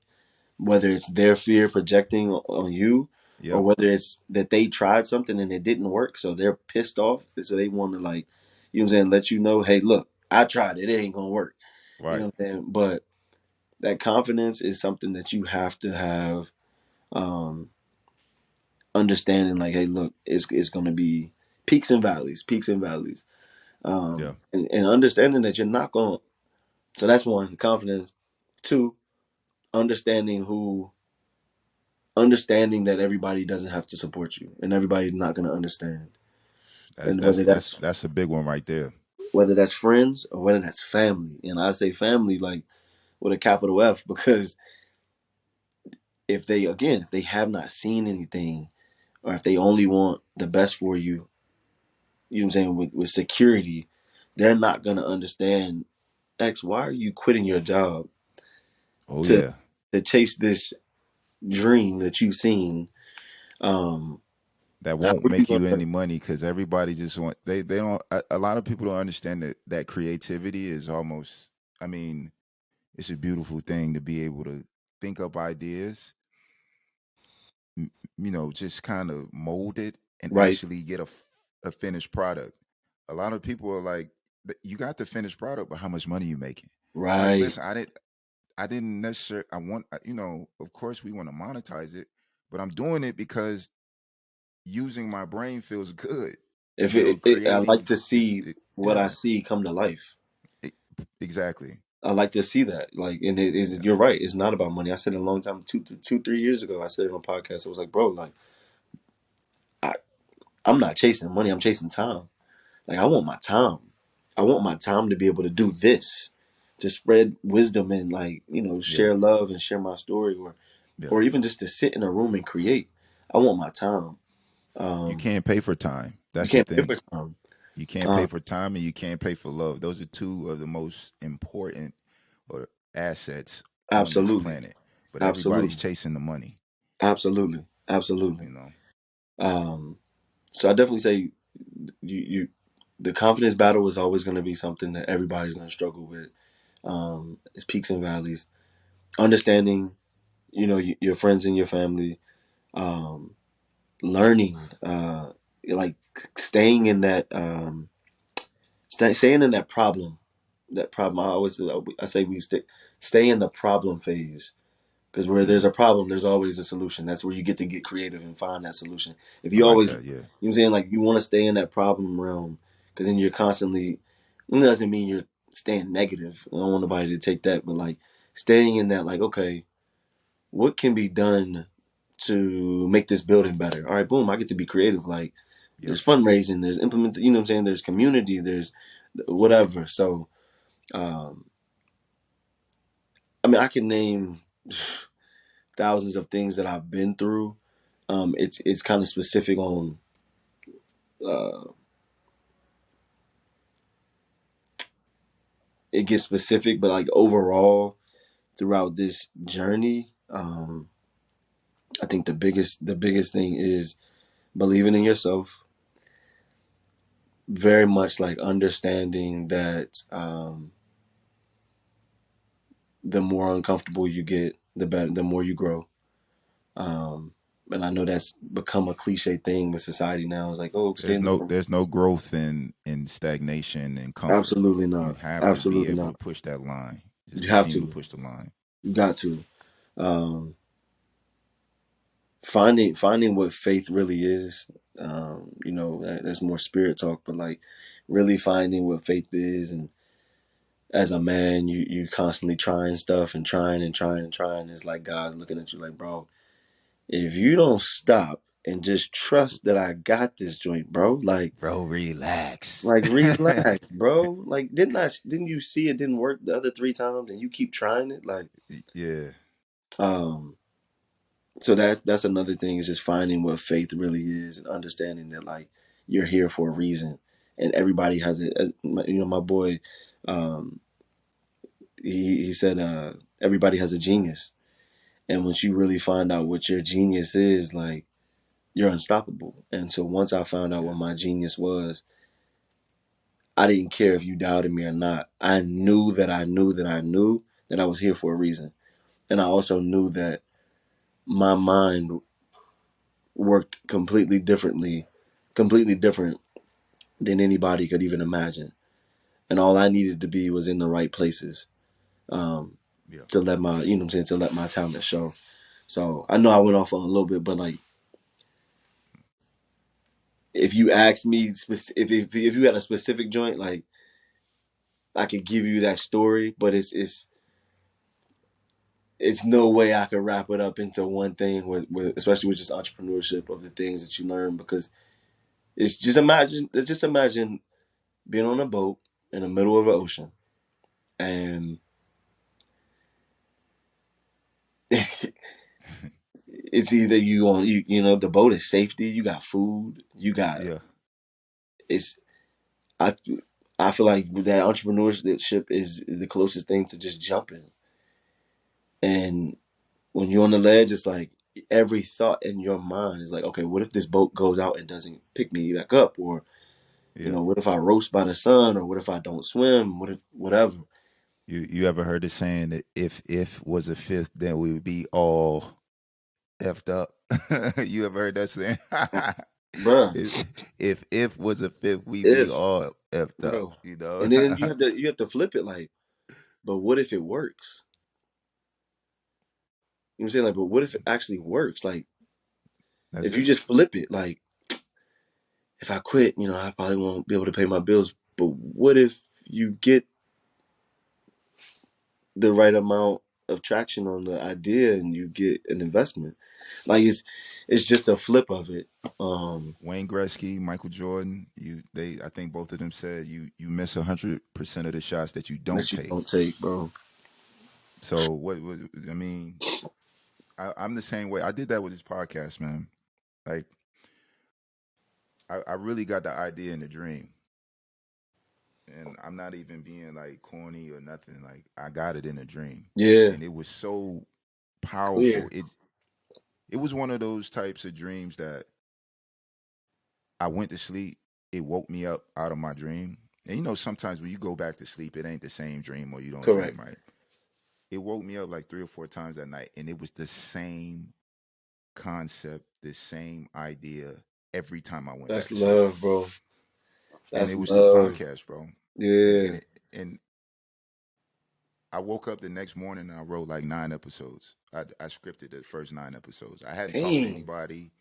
whether it's their fear projecting on you or Yep. whether it's that they tried something and it didn't work, so they're pissed off, so they want to, like, you know what I'm saying, let you know, hey, look, I tried it, it ain't gonna work. You know Right. what I'm saying? But that confidence is something that you have to have, um understanding, like, hey, look, it's gonna be peaks and valleys, Yeah. and understanding that you're not gonna. So that's one, confidence. Two, understanding who understanding that everybody doesn't have to support you and everybody's not going to understand, That's and that's whether that's that's that's a big one right there. friends or whether that's family. And I say family like with a capital F, because if they have not seen anything, or if they only want the best for you, you know what I'm saying, with security, they're not going to understand, X, why are you quitting your job Oh to yeah. chase this dream that you've seen. um That how won't are you make going you to. any money because everybody just want they don't a lot of people don't understand that creativity is almost, I mean, it's a beautiful thing to be able to think up ideas, just kind of mold it and Right, actually get a finished product. A lot of people are like, You got the finished product, but how much money you making?" Like, right. listen, I didn't necessarily. I want, of course, we want to monetize it, but I'm doing it because using my brain feels good. If I like Creating to is, see what I yeah, see come to life. e- exactly. I like to see that. Like, and it is. Yeah, You're right. It's not about money. I said it a long time, 3 years ago. I said it on a podcast. I was like, bro, like, I, I'm not chasing money. I'm chasing time. Like, I want my time. I want my time to be able to do this, to spread wisdom and, like, yeah, share love and share my story, yeah. or even just to sit in a room and create. I want my time. You Um, can't pay for time. you That's the can't pay for thing. time. You can't pay Um, for time and you can't pay for love. Those are two of the most important or assets on this absolutely, planet. But everybody's absolutely, chasing the money, absolutely, absolutely. you know. Um, so I definitely say you the confidence battle is always going to be something that everybody's going to struggle with. It's peaks and valleys. Understanding, your friends and your family. Um, Learning, like staying in that, staying in that problem. That problem. I say we stay in the problem phase. Because where there's Mm, a problem, there's always a solution. That's where you get creative and find that solution. If I you like always, that. Yeah. what I'm saying, like, you want to stay in that problem realm, because then you're constantly. It doesn't mean you're staying negative. I don't want nobody to take that, but, like, staying in that, like, okay, what can be done to make this building better? All right, boom, I get to be creative. Like, Yep. there's fundraising, there's implement. You know what I'm saying? There's community, there's whatever. So, um, I mean, I can name thousands of things that I've been through. It's kind of specific on, uh, it gets specific, but, like, overall throughout this journey, I think the biggest thing is believing in yourself. Very much like understanding that, the more uncomfortable you get, the better, the more you grow. Um, and I know that's become a cliche thing with society now. It's like, oh, stay There's in the no room. there's no growth in stagnation and comfort. Absolutely You not. have to be Absolutely able to not. push that line. Just You have continue to to. push the line. You got to. Um, finding what faith really is. That's more spirit talk, but, like, really finding what faith is, and as a man, you constantly trying stuff and trying and trying and trying. It's like God's looking at you like, bro, if you don't stop and just trust that I got this joint, bro, Bro, relax. like relax, bro. Like didn't you see it didn't work the other 3 times and you keep trying it? Like, Yeah. um, so that's another thing is just finding what faith really is and understanding that like you're here for a reason and everybody has it. You know, my boy, um, he said everybody has a genius, and once you really find out what your genius is, like you're unstoppable. And so once I found out Yeah. what my genius was, I didn't care if you doubted me or not. I knew that I knew that I knew that I was here for a reason. And I also knew that my mind worked completely different than anybody could even imagine. And all I needed to be was in the right places, um, Yeah. to let my, you know what I'm saying, to let my talent show. So I know I went off on a little bit, but like, if you asked me, if you had a specific joint, like I could give you that story, but it's no way I could wrap it up into one thing with especially with just entrepreneurship of the things that you learn because it's just imagine being on a boat in the middle of the ocean and it's either you know the boat is safety, you got food, you got Yeah. it's I I feel like that entrepreneurship is the closest thing to just jumping. And when you're on the ledge, it's like every thought in your mind is like, okay, what if this boat goes out and doesn't pick me back up? Or, you Yeah. know, what if I roast by the sun? Or what if I don't swim? What if, whatever? You ever heard the saying that if was a fifth, then we would be all effed up? You ever heard that saying? Bruh, If was a fifth, we be if, all effed up, bro. you know? And then you have to flip it like, but what if it works? You know what I'm saying? Like, but what if it actually works? Like, That's if you it. just flip it, like, if I quit, you know, I probably won't be able to pay my bills. But what if you get the right amount of traction on the idea and you get an investment? Like it's just a flip of it. Wayne Gretzky, Michael Jordan, I think both of them said you miss 100% of the shots that you don't That you take. don't take, bro. So what I mean, I'm the same way. I did that with this podcast, man. Like I really got the idea and the dream. And I'm not even being like corny or nothing. Like I got it in a dream. Yeah, And it was so powerful. clear. It was one of those types of dreams that I went to sleep, it woke me up out of my dream. And you know, sometimes when you go back to sleep, it ain't the same dream or you don't Correct. dream right. It woke me up like 3 or 4 times that night, and it was the same concept, the same idea every time I went back That's to sleep. love, bro. And That's it was the love. podcast, bro. And Yeah. and it, and I woke up the next morning and I wrote like 9 episodes. I scripted the first 9 episodes. I hadn't talked to Dang. anybody.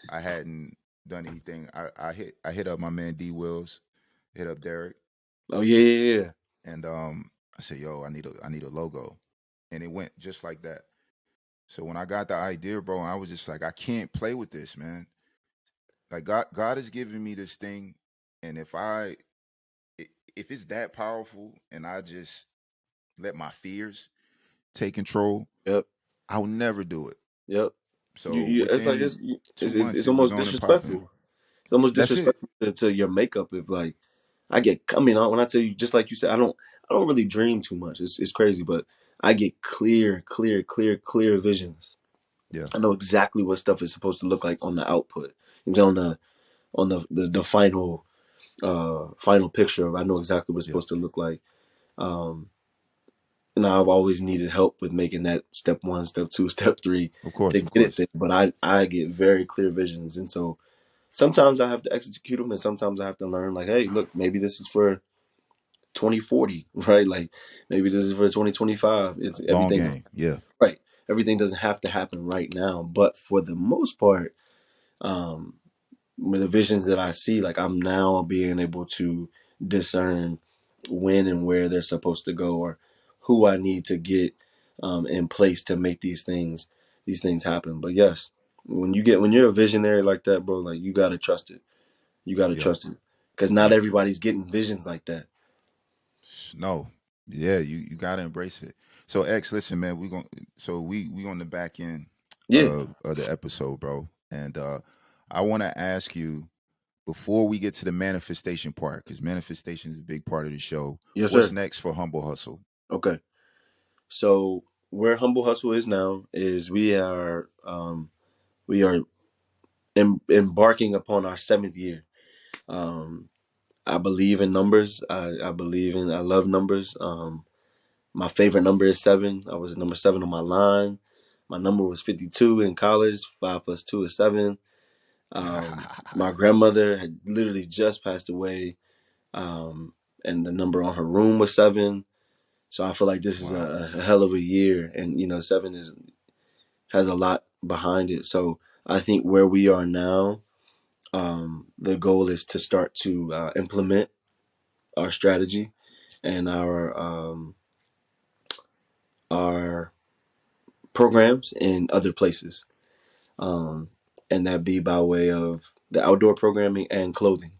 I hadn't done anything. I hit up my man D Wills, hit up Derek, Oh yeah, yeah, yeah. and I said, "Yo, I need a logo," and it went just like that. So when I got the idea, bro, I was just like, I can't play with this, man. Like God has given me this thing, and if it's that powerful, and I just let my fears take control, Yep, I'll never do it. yep. So It's like within two it's months, it was almost on and popping. disrespectful. It's almost That's it. disrespectful to your makeup. If like I mean, when I tell you, just like you said, I don't really dream too much. It's crazy, but I get clear visions. Yeah, I know exactly what stuff is supposed to look like on the output. You know, on the final picture of I know exactly what it's yeah. supposed to look like. Um, and I've always needed help with making that step one, step two, step three Of course, to of get it course. there. But I get very clear visions, and so sometimes I have to execute them, and sometimes I have to learn like, hey, look, maybe this is for 2040, right? Like maybe this is for 2025. It's Long everything, game. Yeah, right? Everything doesn't have to happen right now, but for the most part, um, with the visions that I see, like I'm now being able to discern when and where they're supposed to go, or who I need to get in place to make these things happen. But yes, when you're a visionary like that, bro, like you gotta trust it. You gotta Yep. trust it because not Yep. everybody's getting visions like that. No. Yeah, you gotta embrace it. So X, listen, man, we on the back end Yeah, of the episode, bro. And I wanna ask you before we get to the manifestation part, because manifestation is a big part of the show. yes, What's sir. next for Humble Hustle? Okay, so where Humble Hustle is now is we are embarking upon our seventh year. Um, I believe in numbers. I love numbers. My favorite number is seven. I was number seven on my line. My number was 52 in college. 5 plus 2 is 7. My grandmother had literally just passed away, and the number on her room was 7. So I feel like this is Wow. a hell of a year, and seven is has a lot behind it. So I think where we are now, the goal is to start to implement our strategy and our programs in other places, um, and that be by way of the outdoor programming and clothing.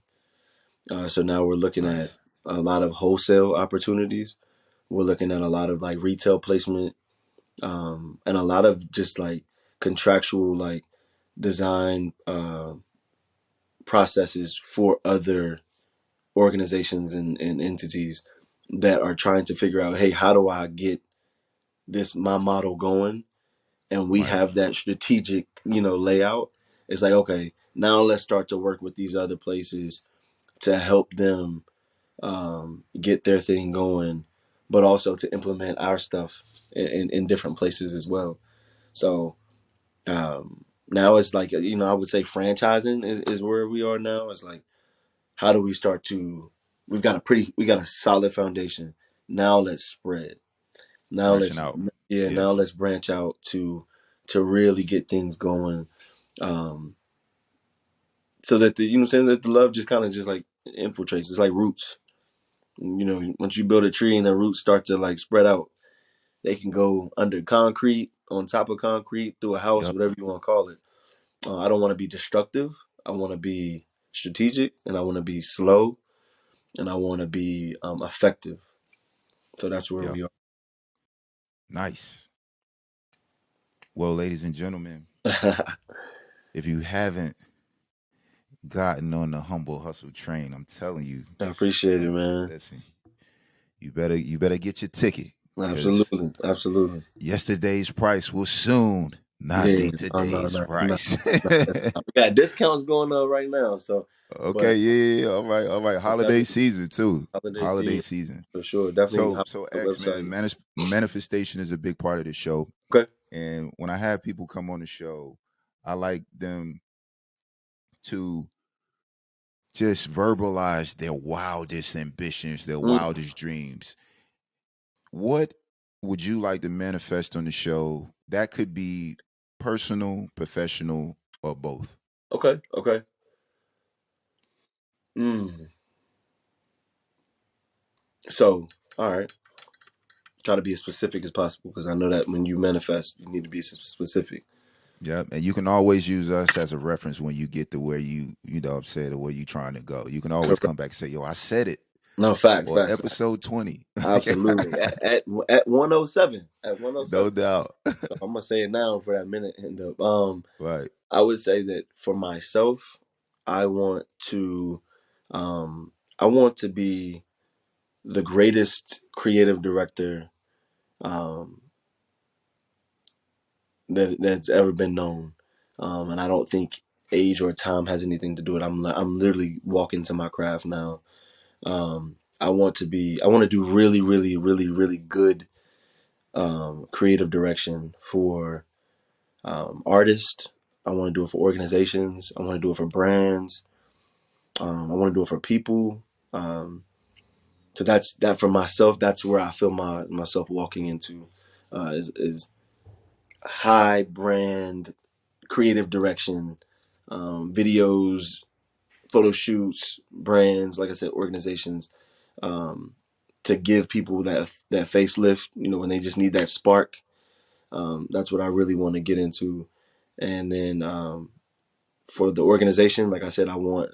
So now we're looking at Nice. a lot of wholesale opportunities. We're looking at a lot of like retail placement, and a lot of just like contractual like design processes for other organizations and entities that are trying to figure out, hey, how do I get this my model going? And we Right. have that strategic, layout. It's like, okay, now let's start to work with these other places to help them get their thing going, but also to implement our stuff in different places as well. So now it's like, I would say franchising is where we are now. It's like, how do we start to? We got a solid foundation. Now let's spread. Now Branching let's out. yeah. Yeah. Now let's branch out to really get things going, um, so that that the love just kind of just like infiltrates. It's like roots. Once you build a tree and the roots start to like spread out, they can go under concrete, on top of concrete, through a house, Yep. whatever you want to call it. I don't want to be destructive. I want to be strategic, and I want to be slow, and I want to be effective. So that's where Yep. we Nice. Well, ladies and gentlemen, are. if you haven't gotten on the humble hustle train, I'm telling you, I appreciate it, man. listen, you better get your ticket because Absolutely, absolutely. yesterday's price will soon not Yeah. be Oh no, today's no, it's not. price. We got discounts going on right now. So, Okay, but yeah, all right, all right. Holiday definitely season too. holiday Holiday season season. for sure. Definitely So, hop so on the X man, website. manifestation is a big part of the show. Okay. And when I have people come on the show, I like them to just verbalize their wildest ambitions, their Mm, wildest dreams. What would you like to manifest on the show? That could be personal, professional, or both. okay. Okay. Mm. So, all right. Try to be as specific as possible because I know that when you manifest, you need to be specific. Yeah, and you can always use us as a reference when you get to where you know upset or where you trying to go. You can always Correct. come back and say, "Yo, I said it," No facts, or facts, facts. episode 20. Absolutely. At 107. At No 107. doubt. So I'm gonna say it now for that minute end up. Right. I would say that for myself, I want to I want to be the greatest creative director um that's ever been known. And I don't think age or time has anything to do with it. I'm literally walking to my craft now. I want to do really, really, really, really good creative direction for artists. I want to do it for organizations. I want to do it for brands. I want to do it for people. Um, so that's that for myself. That's where I feel myself walking into is high brand creative direction, videos, photo shoots, brands. Like I said, organizations. to give people that facelift, when they just need that spark. That's what I really want to get into. And then for the organization, like I said, I'm not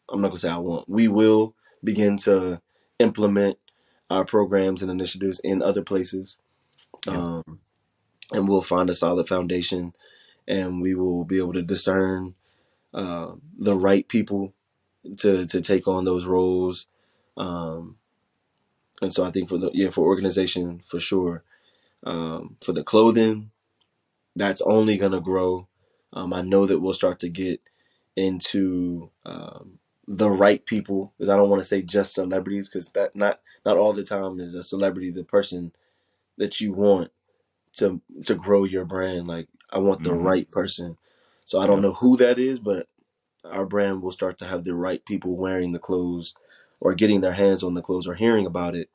gonna say I want. We will begin to implement our programs and initiatives in other places, Yeah. and we'll find a solid foundation, and we will be able to discern the right people to take on those roles. Um, and so I think for organization for sure. For the clothing, that's only gonna grow. I know that we'll start to get into the right people, because I don't want to say just celebrities, because that not all the time is a celebrity the person that you want to grow your brand. Like, I want the Mm-hmm. right person. So I don't Yep. know who that is, but our brand will start to have the right people wearing the clothes, or getting their hands on the clothes, or hearing about it,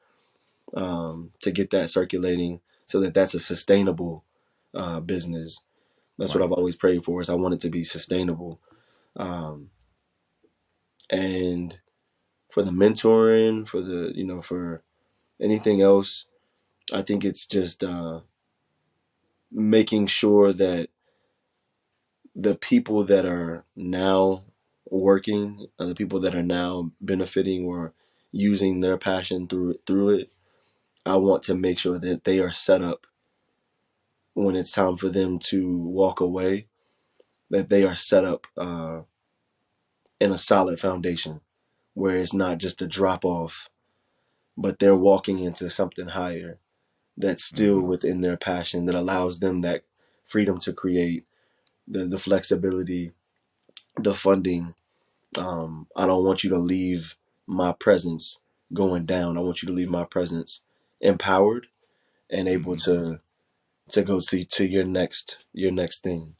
to get that circulating, so that that's a sustainable business. That's what Right. I've always prayed for, is I want it to be sustainable. Um, and for the mentoring, for the for anything else, I think it's just making sure that the people that are now working, the people that are now benefiting or using their passion through it, I want to make sure that they are set up when it's time for them to walk away, that they are set up in a solid foundation, where it's not just a drop off, but they're walking into something higher that's still Mm-hmm. within their passion, that allows them that freedom to create, the flexibility, the funding. I don't want you to leave my presence going down. I want you to leave my presence empowered and able Mm-hmm. to go to your next thing.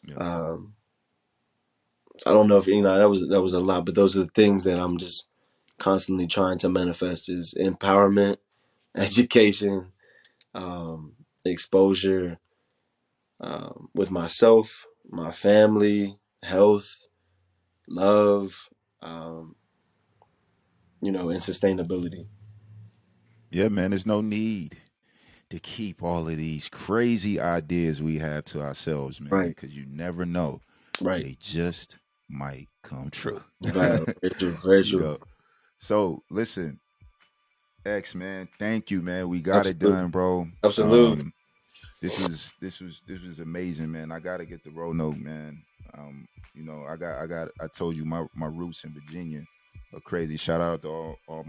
Yep. Um, I don't know if that was a lot, but those are the things that I'm just constantly trying to manifest: is empowerment, education, exposure, with myself, my family, health, love, um, and sustainability. Yeah, man. There's no need to keep all of these crazy ideas we have to ourselves, man, Right, because you never know. right. They just might come true. Very true, very You true. know. So listen, X man, thank you, man. We got it Absolutely, done, bro. absolutely. This was amazing, man. I gotta get the Roanoke, man. I told you my roots in Virginia are crazy. Shout out to all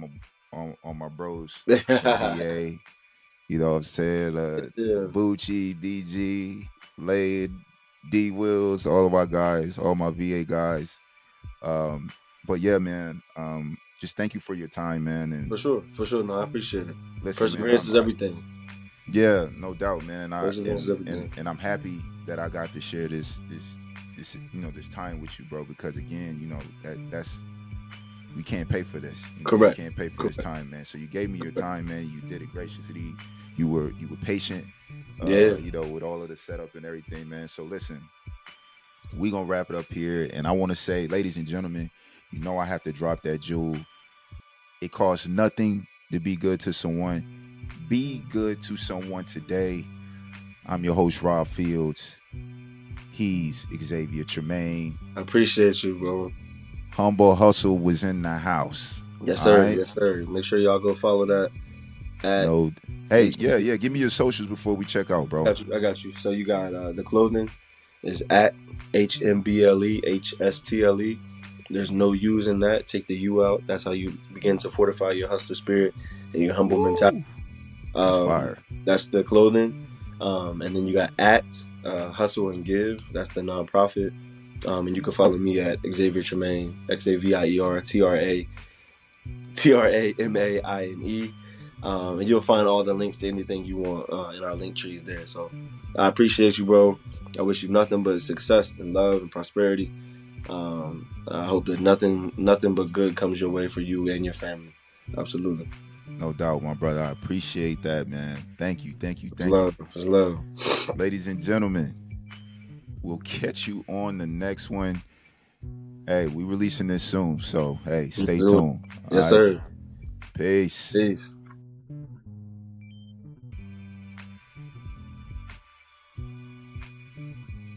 my bros from VA. You know what I'm saying? Yeah, Bucci, DG, Lade, D Wills, all of my guys, all my VA guys. Um, but yeah, man. Just thank you for your time, man. And for sure, for sure. No, I appreciate it. listen, man. Perseverance is everything. Yeah, no doubt, man. Perseverance is everything. And I'm happy that I got to share this this time with you, bro. Because again, that's we can't pay for this. We Correct, can't pay for this correct. time, man. So you gave me your time, man. You did it graciously. You were patient, Yeah, with all of the setup and everything, man. So listen, we gonna wrap it up here, and I want to say, ladies and gentlemen, I have to drop that jewel. It costs nothing to be good to someone. Be good to someone today. I'm your host, Rob Fields. He's Xavier Tramaine. I appreciate you, bro. Humble Hustle was in the house. Yes, All sir. right. Yes, sir. Make sure y'all go follow that at No. Hey, H. yeah, yeah. Give me your socials before we check out, bro. Got you. I got you. So you got the clothing is at HMBLE HSTLE. There's no U's in that. Take the U out. That's how you begin to fortify your hustler spirit and your humble mentality. Woo! That's Um, fire. that's the clothing. And then you got at Hustle and Give. That's the nonprofit. And you can follow me at Xavier Tramaine, XavierTramaine. And you'll find all the links to anything you want in our link trees there. So I appreciate you, bro. I wish you nothing but success and love and prosperity. I hope that nothing but good comes your way for you and your family. Absolutely. No doubt, my brother. I appreciate that, man. Thank you, thank you, It's thank you. love. It's love. Ladies and gentlemen, we'll catch you on the next one. Hey, we releasing this soon, so hey, stay Do it. tuned. All Yes, right. sir. Peace. Peace.